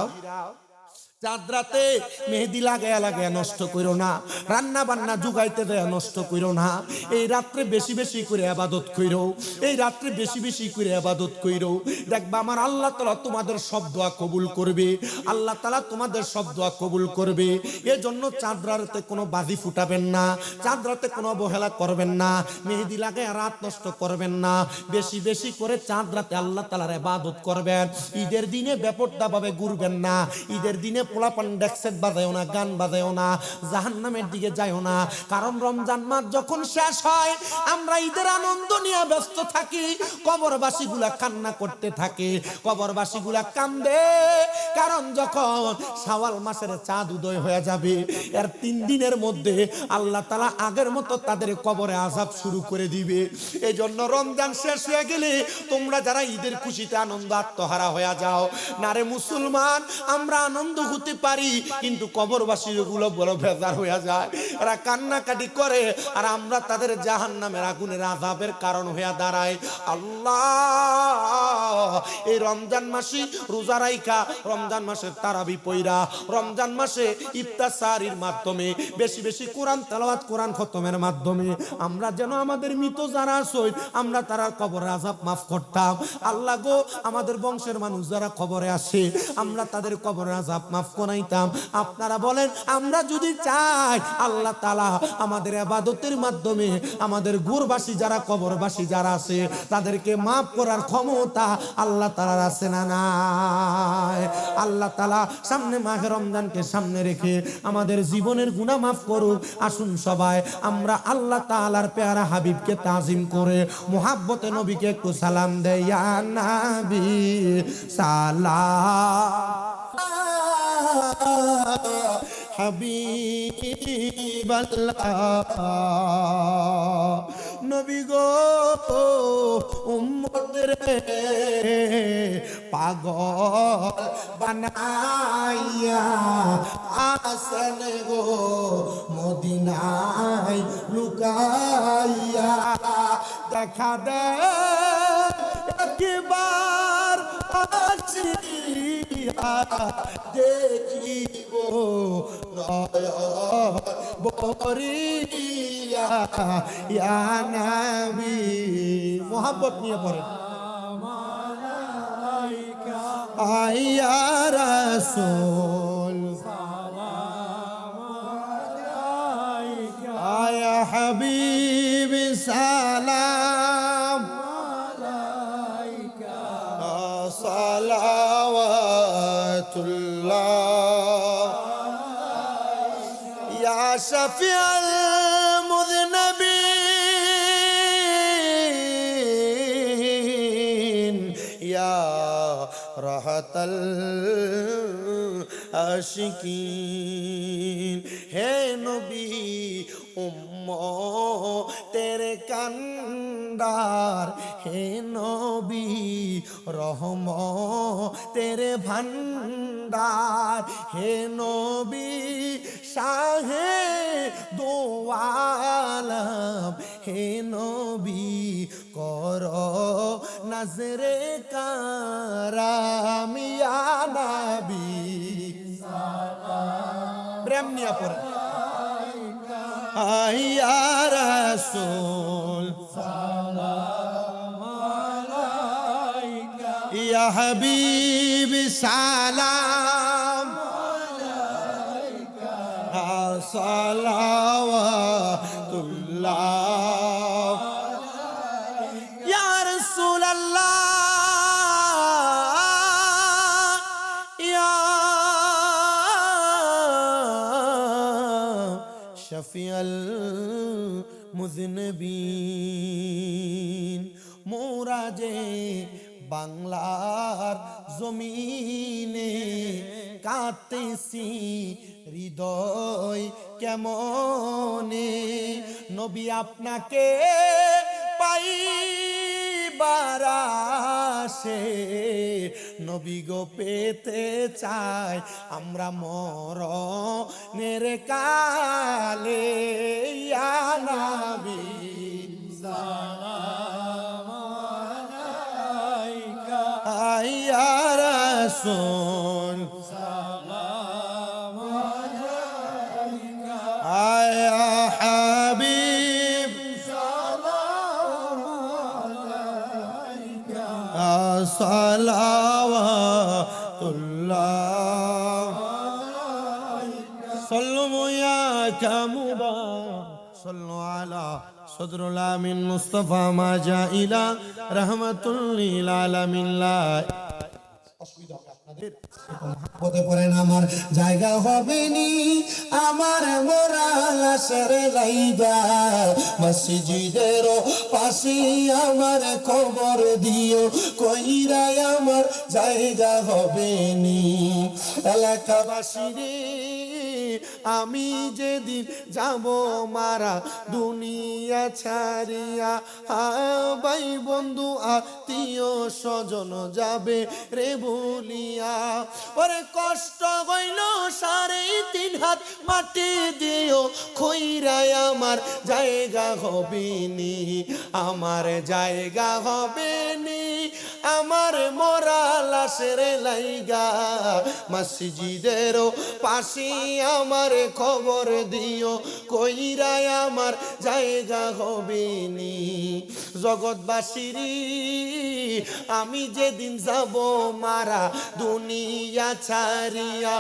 চাঁদ রাতে মেহেদি লাগায়া লাগায়া নষ্ট কইরো না, রান্না বান্না জুগাইতে দেয়া নষ্ট কইরো না। এই রাত্রে বেশি বেশি করে ইবাদত কইরো, এই রাত্রে বেশি বেশি করে ইবাদত কইরো। দেখবা আমার আল্লাহ তাআলা তোমাদের সব দোয়া কবুল করবে, আল্লাহ তাআলা তোমাদের সব দোয়া কবুল করবে। এজন্য চাঁদ রাতে কোনো বাজি ফুটাবেন না, চাঁদ রাতে কোনো অবহেলা করবেন না, মেহেদি লাগায়া রাত নষ্ট করবেন না। বেশি বেশি করে চাঁদ রাতে আল্লাহ তাআলার ইবাদত করবেন। ঈদের দিনে বেপরোয়াভাবে ঘুরবেন না, ঈদের দিনে পোলাপান ডেক্সেট বাজায়ও না, গান বাজায়ও না, জাহান্নামের দিকে যায়ও না। কারণ রমজান মাস যখন শেষ হয়, আমরা ঈদের আনন্দ নিয়ে ব্যস্ত থাকি, কবরবাসীগুলা কান্না করতে থাকে, কবরবাসীগুলা কান্দে। কারণ যখন শাওয়াল মাসের চাঁদ উদয় হয়ে যাবে, এর 3 দিনের মধ্যে আল্লাহ তাআলা আগের মতো তাদের কবরে আযাব শুরু করে দিবে। এই জন্য রমজান শেষ হয়ে গেলে তোমরা যারা ঈদের খুশিতে আনন্দ আত্মহারা হয়ে যাও, না রে মুসলমান, আমরা আনন্দ হতে পারি, কিন্তু কবরবাসী গুলো বড় বেজার হয়ে যায়, এরা কান্নাকাটি করে, আর আমরা তাদের জাহান্নামের আগুনের আযাবের কারণ হয়ে দাঁড়াই। আল্লাহ এই রমজান মাসে রোজা রাইখা, রমজান মাসে তারাবি পয়রা, রমজান মাসে ইফতার সাহরির মাধ্যমে বেশি বেশি কোরআন তেলাওয়াত, কোরআন খতমের মাধ্যমে আমরা যেন আমাদের মৃত যারা আছে আমরা তারা কবরের আযাব মাফ করতাম। আল্লাহ গো, আমাদের বংশের মানুষ যারা কবরে আসে আমরা তাদের কবরের আযাব মাফ করাইতাম। আপনারা বলেন, আমরা যদি চাই আল্লাহ তাআলা আমাদের ইবাদতের মাধ্যমে আমাদের গুরবাসী যারা, কবরবাসী যারা আছে তাদেরকে মাফ করার ক্ষমতা আল্লাহ তাআলার আছে না নাই? আল্লাহ তাআলা সামনে মাহে রমজানকে সামনে রেখে আমাদের জীবনের গুনাহ মাফ করুক। আসুন সবাই আমরা আল্লাহ তাআলার পেয়ারা হাবিবকে তাজিম করে মুহাব্বতে নবীকে একটু সালাম দেই। ইয়া নবী সালাম হাবিবাল্লাহ, নবী গো উম্মতের পাগল বানাইয়া আসেন গো মদিনায় লুকাইয়া। দেখা দে একবার আসিয়া দেখিব নয়ন ভরিয়া। ইয়া নবী, মোহাব্বত নিয়ে পড়েন। আয়া রাসূল আয়া হাবিব সালাম সালাওয়াতুল্লাহ ইয়া শাফিআল মুযনিবিন ইয়া রাহাতাল আশিকিন। হে নবী উম্মতের কান্ডার, হে নবী রহমতের ভান্ডার, হে নবী শাহে দো আলম, হে নবী কর নজরে কারাম। ইয়া নবী সালাম, প্রেম নিয়ে পড়ে। ইয়া রাসূল ইয়া হাবিব সালাম সালাওয়াতুল্লাহ ইয়া রাসূলুল্লাহ ইয়া শাফিয়াল মুযনিবিন মোরা যে বাংলার জমিনে কাঁদতেছি হৃদয় কেমনে নবী আপনাকে পাইবার আশে নবী গো পেতে চাই আমরা মরণের কালে ইয়া নবী সালাম আলাইকা ইয়া রাসূল সালাম আলাইকা ইয়া হাবিব সালাম আলাইকা সালাওয়াতুল্লাহ সাল্লু ইয়া কামুবা সাল্লু আলা সদরুল আমিন মুস্তাফা মা জাইলা রাহমাতুল লিল আলামিন লা অসুবিধা হবে আপনাদের মহব্বতে পড়েন আমার জায়গা হবে নি আমার মোরা লাশের লাইগা মসজিদের পাশে আমার খবর দিও কইরা আমার জায়গা হবে নি এলাকাবাসী রে আমি যেদিন যাব মারা দুনিয়া ছাড়িয়া ভাই বন্ধু আত্মীয় স্বজন যাবে রে বলিয়া ওরে কষ্ট হইল 3.5 হাত মাটি দিও কইরাই আমার জায়গা হবে নি আমার জায়গা হবে নি আমার মোরা লাশের লাইগা মসজিদের পাশে আমার খবর দিও কইরাই আমার জায়গা হবে নি জগৎবাসীর আমি যেদিন যাব মারা দুনিয়া ছাড়িয়া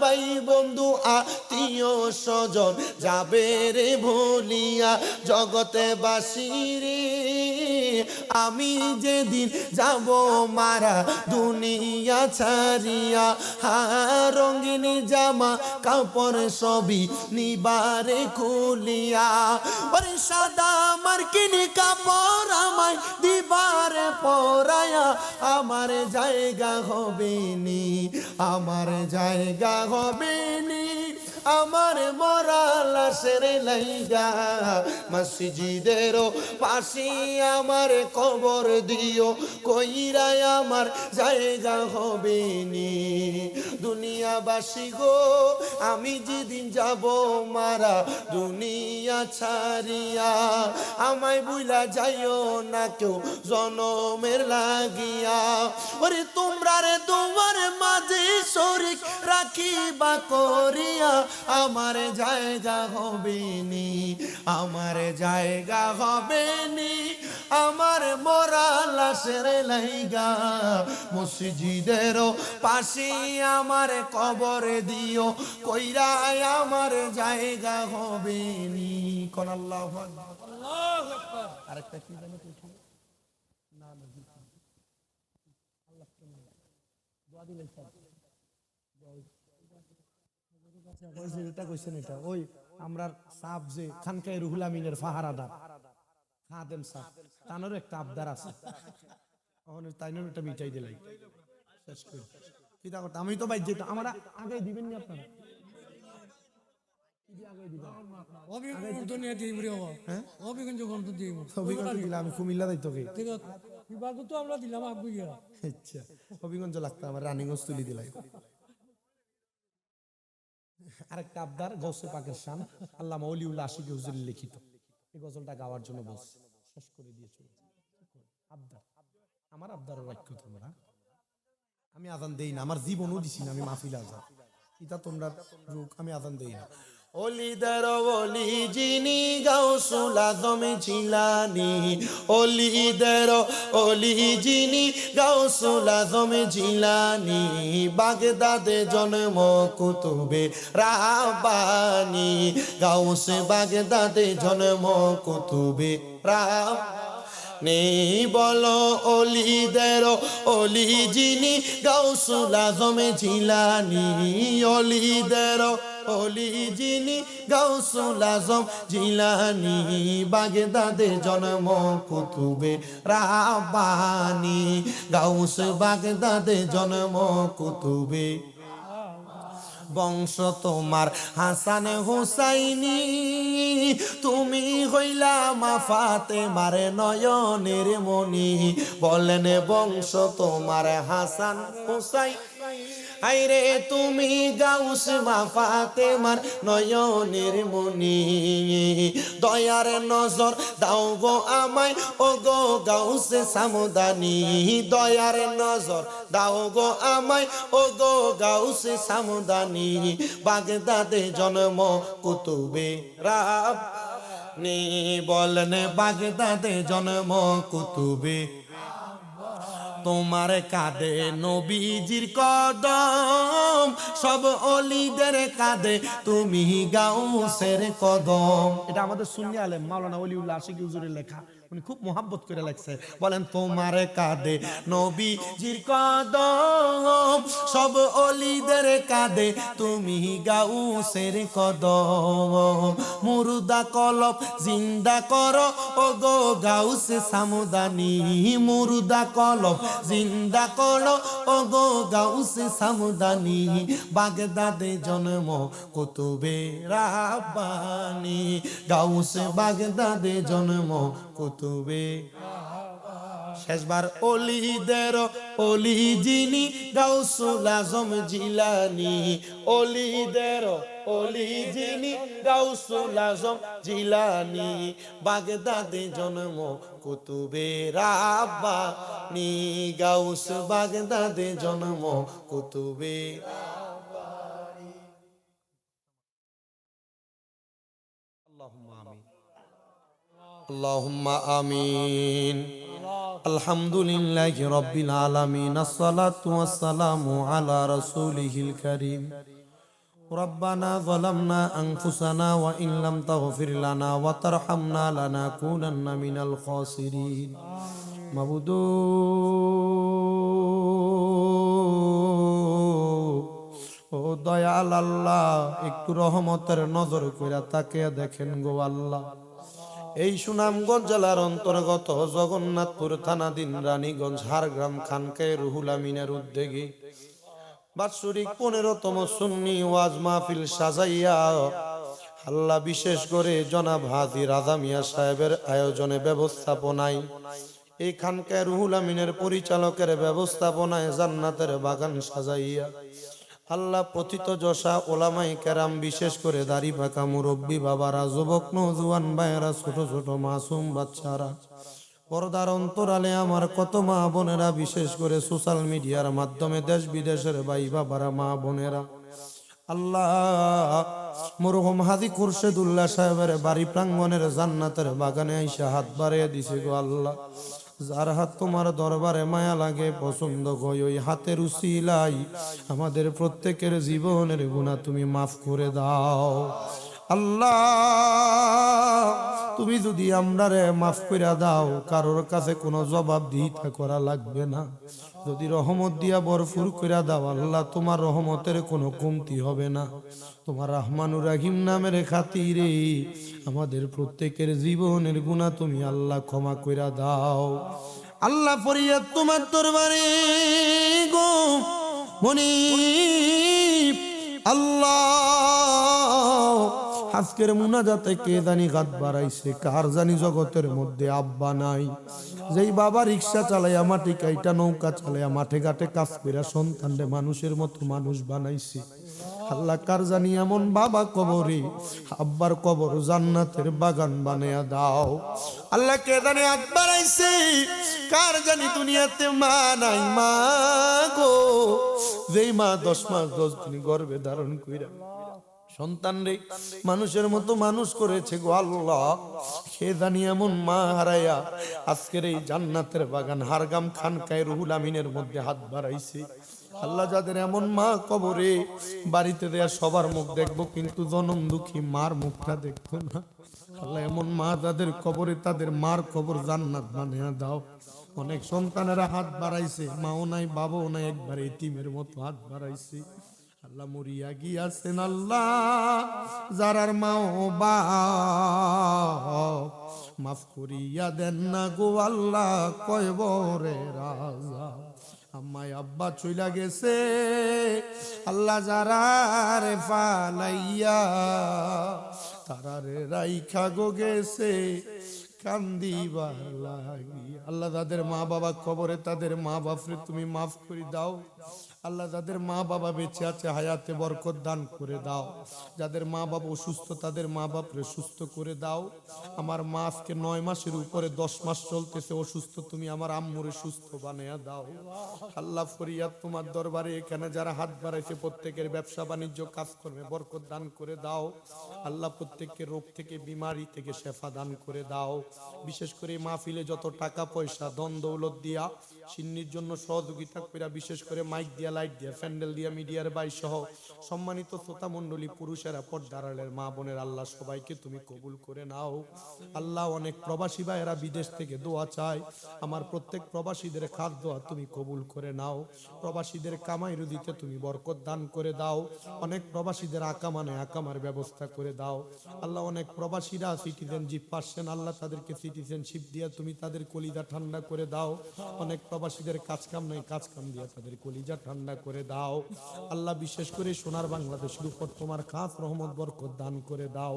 ভাই বন্ধু আত্মীয় স্বজন যাবে রে ভুলিয়া জগতে বাসীর আমি যেদিন যাব মারা দুনিয়া ছাড়িয়া রঙিন জামা কাপড় সবই নিবারে খুলিয়া ওরে সাদা মার্কিন কাপড় আমায় দিবারে পরায়া আমার জায়গা হবে নি আমার জায়গা হবে নি আমার মরা লাশের লাইগা মসজিদের পাশে আমার কবর দিও কইরাই আমার জায়গা হবে নি দুনিয়াবাসী গো আমি যেদিন যাব মারা দুনিয়া ছাড়িয়া আমায় বুইলা যাইও না কেউ জনমের লাগিয়া ওরে তোমরা রে তোমার মাঝে শরীক রাখিবা করিয়া আমার জায়গা হবে নি আমার জায়গা হবে নি আমার মরা লাশের লাইগা মসজিদের পাশে আমার কবর দিও কইরাই আমার জায়গা হবে নি কোন আল্লাহু আকবার আল্লাহু আকবার আরেকটা কি জানো কিছু না না আল্লাহ দোয়া দিলেন এটা ওই আমরা সাপ যে খানকায় রুহুল আমিনের ফাহারাদার খাদেম সাপ তানোর একটা আবদার আছে তাইনোর একটা মিটাই দিলাই শেষ করে কিতা করতে আমি তো ভাই যেত আমরা আগে দিবেন নি আপনারা আমি কুমিল্লা দায়িত্ব আচ্ছা হবিগঞ্জ লাগতো আমার রানিগঞ্জ তুলি দিলাই আরেকটা আবদার গৌসে পাকের শান আল্লামা ওলিউল্লাহ আশিকি হুজুর লিখিত এই গজলটা গাওয়ার জন্য বলছি শেষ করে দিয়েছি আবদার আমার আবদার রাখো তোমরা আমি আজান দেই না আমার জীবনও দিছি না আমি মাহফিল আজান এটা তোমরা রূপ আমি আজান দেই না অলিদের অলি যিনি গাউসুল আজম জিলানী, অলিদের অলি যিনি গাউসুল আজম জিলানী, বাগদাদে জন্ম কুতুবে রাব্বানী, গাউসে বাগদাদে জন্ম কুতুবে রাব্বানী। বলো অলিদের অলি যিনি গাউসুল আজম জিলানী, অলিদের অলি যিনি গাউসুল আজম জিলানী, বাগদাদে জন্ম কুতুবে রাব্বানী, গাউস বাগদাদে জন্ম কুতুবে। বংশ তোমার হাসান হুসাইনি, তুমি হইলা মা ফাতেমার নয়নের মনি। বলেন বংশ তোমার হাসান হুসাইন, আইরে তুমি গাউস মা ফাতেমার নয়নের মনি। দয়ার নজর দাও গো আমায় ও গো গাউসে সামদানি, দয়ার নজর দাও গো আমায় ও গো গাউসে সামদানি, বাগদাদে জন্ম কুতুবে রাব্বানী। বলেন বাগদাদে জন্ম কুতুবে। তোমার কাঁধে নবীজির কদম, সব অলিদের কাঁধে তুমি গাউসের কদম। এটা আমাদের সুন্নি আলেম মাওলানা ওলিউল্লাহ আশিকি হুজুরের লেখা, উনি খুব মোহাব্বত করে লেখছে। বলেন তোমার কাঁধে নবীজির কদম, সব অলিদের কাঁধে তুমি গাউসের কদম। মুর্দা কলব জিন্দা করো ও গো গাউসে সামদানি, মুর্দা কলব জিন্দা করো ও গো গাউসে সামদানি, বাগদাদে জন্ম কুতুবে রাব্বানী, গাউসে বাগদাদে জন্ম কুতুবে। শেষবার অলিদের অলি যিনি গাউসুল আজম জিলানী, অলিদের অলি যিনি গাউসুল আজম জিলানী, বাগদাদে জন্ম কুতুবে রাব্বানী, গাউস বাগদাদে জন্ম কুতুবে রাব্বানী। আল্লাহুম্মা আমিন। আলহামদুলিল্লাহি রাব্বিল আলামিন, আসসালাতু ওয়াসসালামু আলা রাসূলিহিল কারীম। রব্বানা যালামনা আনফুসানা ওয়া ইন লাম তাগফির লানা ওয়া তারহামনা লানাকুনান্না মিনাল খাসিরিন। মাবুদু ও দয়াল আল্লাহ, একটু রহমতের নজর কইরা তাকিয়ে দেখেন গো আল্লাহ। এই সুনামগঞ্জ জেলার অন্তর্গত জগন্নাথপুর থানাধীন রানীগঞ্জ হারগ্রাম খানকায়ে রুহুল আমিনের উদ্যোগে বাৎসরিক 15তম সুন্নি ওয়াজ মাহফিল সাজাইয়া আল্লাহ বিশেষ করে জনাব হাজী রাজা মিয়া সাহেবের আয়োজনে ব্যবস্থাপনায়, এই খানকায়ে রুহুল আমিনের পরিচালকের ব্যবস্থাপনায় জান্নাতের বাগান সাজাইয়া আল্লাহ পতিত যশা ওলামাই কেরাম, বিশেষ করে দাড়ি পাকা মুরব্বী বাবারা, যুবক নওজোয়ান ভাইয়েরা, ছোট ছোট মাসুম বাচ্চারা, পর্দার অন্তরালে আমার কত মা বোনেরা, বিশেষ করে সোশ্যাল মিডিয়ার মাধ্যমে দেশ বিদেশের ভাই বাবারা, মা বোনেরা, আল্লাহ মরহুম হাজী খুরশেদুল্লাহ সাহেবের বাড়ি প্রাঙ্গণের জান্নাতের বাগানে আইসা হাত বাড়িয়ে দিছে গো আল্লাহ। যার হাত তোমার দরবারে মায়া লাগে, পছন্দ হয়, ওই হাতের উসিলাই আমাদের প্রত্যেকের জীবনের গুনাহ তুমি মাফ করে দাও আল্লাহ। তুমি যদি আমরারে মাফ করে দাও, কারোর কাছে কোনো জবাব দিতে করা লাগবে না। যদি রহমত দিয়া ভরপুর করে দাও আল্লাহ, তোমার রহমতের কোনো কমতি হবে না। তোমার রহমানুর রহিম নামের খাতিরে আমাদের প্রত্যেকের জীবনের গুনাহ তুমি আল্লাহ ক্ষমা করে দাও আল্লাহ। ফরিয়াদ তোমার দরবারে গো মুনিব আল্লাহ। আজকের মুনাজাতে কে জানি গাত বাড়াইছে, কার জানি জগতের মধ্যে আব্বা নাই, যেই বাবা রিক্সা চালাইয়া মাটি কাইটা নৌকা চালাইয়া মাঠে ঘাটে কাজ কইরা সন্তানরে মানুষের মতো মানুষ বানাইছে। আল্লাহ কার জানি এমন বাবা কবরে, আব্বার কবর জান্নাতের বাগান বানায়া দাও আল্লাহ। কে জানি হাত বাড়াইছে, কার জানি দুনিয়াতে মা নাই, মা গো, যেই মা 10 মাস 10 দিন গর্ভে ধারণ কইরা সন্তান রে মানুষের মতো মানুষ করেছে গো আল্লাহ। সে জানি এমন মা হারাইয়া আজকের এই জান্নাতের বাগান হারগাম খানকায় রুহুল আমিনের মধ্যে হাত বাড়াইছে। আল্লাহ যাদের এমন মা কবরে, বাড়িতে দেয়া সবার মুখ দেখবো কিন্তু জনম দুঃখী মার মুখটা দেখতো না। আল্লাহ এমন মা যাদের কবরে, তাদের মার কবর জান্নাত বানিয়ে দাও। অনেক সন্তানেরা হাত বাড়াইছে, মাও নাই বাবাও নাই, একবার এতিমের মতো হাত বাড়াইছে। আল্লাহ মরিয়া গিয়াছেন আল্লাহ, যারার মাও বাপ মাফ করিয়া দেন না গো আল্লাহ, কয়বরে রাজা। আম্মাই আব্বা চইলা গেছে আল্লাহ, যারারে ফালাইয়া তারারে রাইখা গো গেছে কান্দিবার লাগি। আল্লাহ যাদের মা বাবা কবরে, তাদের মা বাপরে তুমি মাফ করে দাও। আল্লাহ যাদের মা বাবা বেঁচে আছে হায়াতে বরকত দান করে দাও। যাদের মা বাবা অসুস্থ, তাদের মা বাপরে সুস্থ করে দাও। আমার মা আজকে 9 মাসের উপরে 10 মাস চলতেছে অসুস্থ, তুমি আমার আম্মুরে সুস্থ বানিয়ে দাও। আল্লাহ ফরিয়াদ তোমার দরবারে, এখানে যারা হাত বাড়াইছে প্রত্যেকের ব্যবসা বাণিজ্য কাজকর্মে বরকত দান করে দাও। আল্লাহ প্রত্যেককে রোগ থেকে, বিমারি থেকে শেফা দান করে দাও। বিশেষ করে মাহফিলে যত টাকা পয়সা ধন দৌলত দিয়া সিন্নির জন্য সহযোগিতা কইরা, বিশেষ করে মাইক দিয়া, লাইট দিয়া, প্যান্ডেল দিয়া, মিডিয়ার বাই সহ সম্মানিত শ্রোতা মণ্ডলী, পুরুষেরা, পর্দার আড়ালের মা বোনের, আল্লাহ সবাইকে তুমি কবুল করে নাও। আল্লাহ অনেক প্রবাসী ভাইয়েরা বিদেশ থেকে দোয়া চায়, আমার প্রত্যেক প্রবাসীদের খাদ দোয়া তুমি কবুল করে নাও। প্রবাসীদের কামাই রুদিতে তুমি বরকত দান করে দাও। অনেক প্রবাসীদের আকামানে আকামার ব্যবস্থা করে দাও। আল্লাহ অনেক প্রবাসীরা সিটিজেনশিপ পাচ্ছেন, আল্লাহ তাদেরকে সিটিজেনশিপ দিয়া তুমি তাদের কলিজা ঠান্ডা করে দাও। অনেক প্রবাসীদের কাজ কাম নাই, কাজ কাম দিয়া তাদের কলিজা ঠান্ডা করে দাও। আল্লাহ বিশেষ করে সোনার বাংলাদেশের উপর তোমার খাস রহমত বরকত দান করে দাও।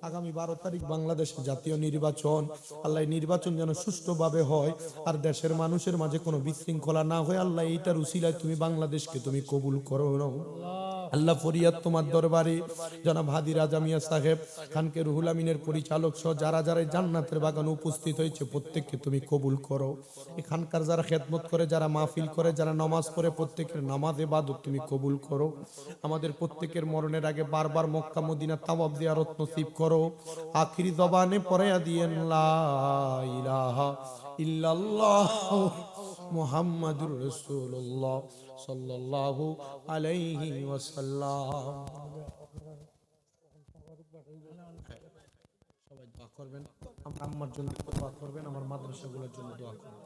আগামী 12 তারিখ বাংলাদেশে জাতীয় নির্বাচন, আল্লাহ নির্বাচন যেন সুষ্ঠুভাবে হয় আর দেশের মানুষের মাঝে কোনো বিশৃঙ্খলা না হয়। আল্লাহ এইটার উসিলায় তুমি বাংলাদেশকে তুমি কবুল করো। আল্লাহ ফরিয়াদ তোমার দরবারে জনাব হাদি রাজা মিয়া সাহেব, খানকে রুহুল আমিনের পরিচালক সহ যারা যারা জান্নাতের বাগানে উপস্থিত হয়েছে প্রত্যেককে তুমি কবুল করো। এখানকার যারা খেদমত করে, যারা মাহফিল করে, যারা নামাজ পড়ে, প্রত্যেকের নামাজ ইবাদত তুমি কবুল করো। আমাদের প্রত্যেকের মরণের আগে বারবার মক্কা মদিনা তাওয়াব জিয়ারত নসিব করো। আখিরি জবানে পড়ায়া দিয়েন লা ইলাহা ইল্লাল্লাহ মুহাম্মাদুর রাসূলুল্লাহ সাল্লাল্লাহু আলাইহি ওয়াসাল্লাম। সবাই দোয়া করবেন, আমার আম্মার জন্য দোয়া করবেন, আমার মাদ্রাসাগুলোর জন্য দোয়া করবেন।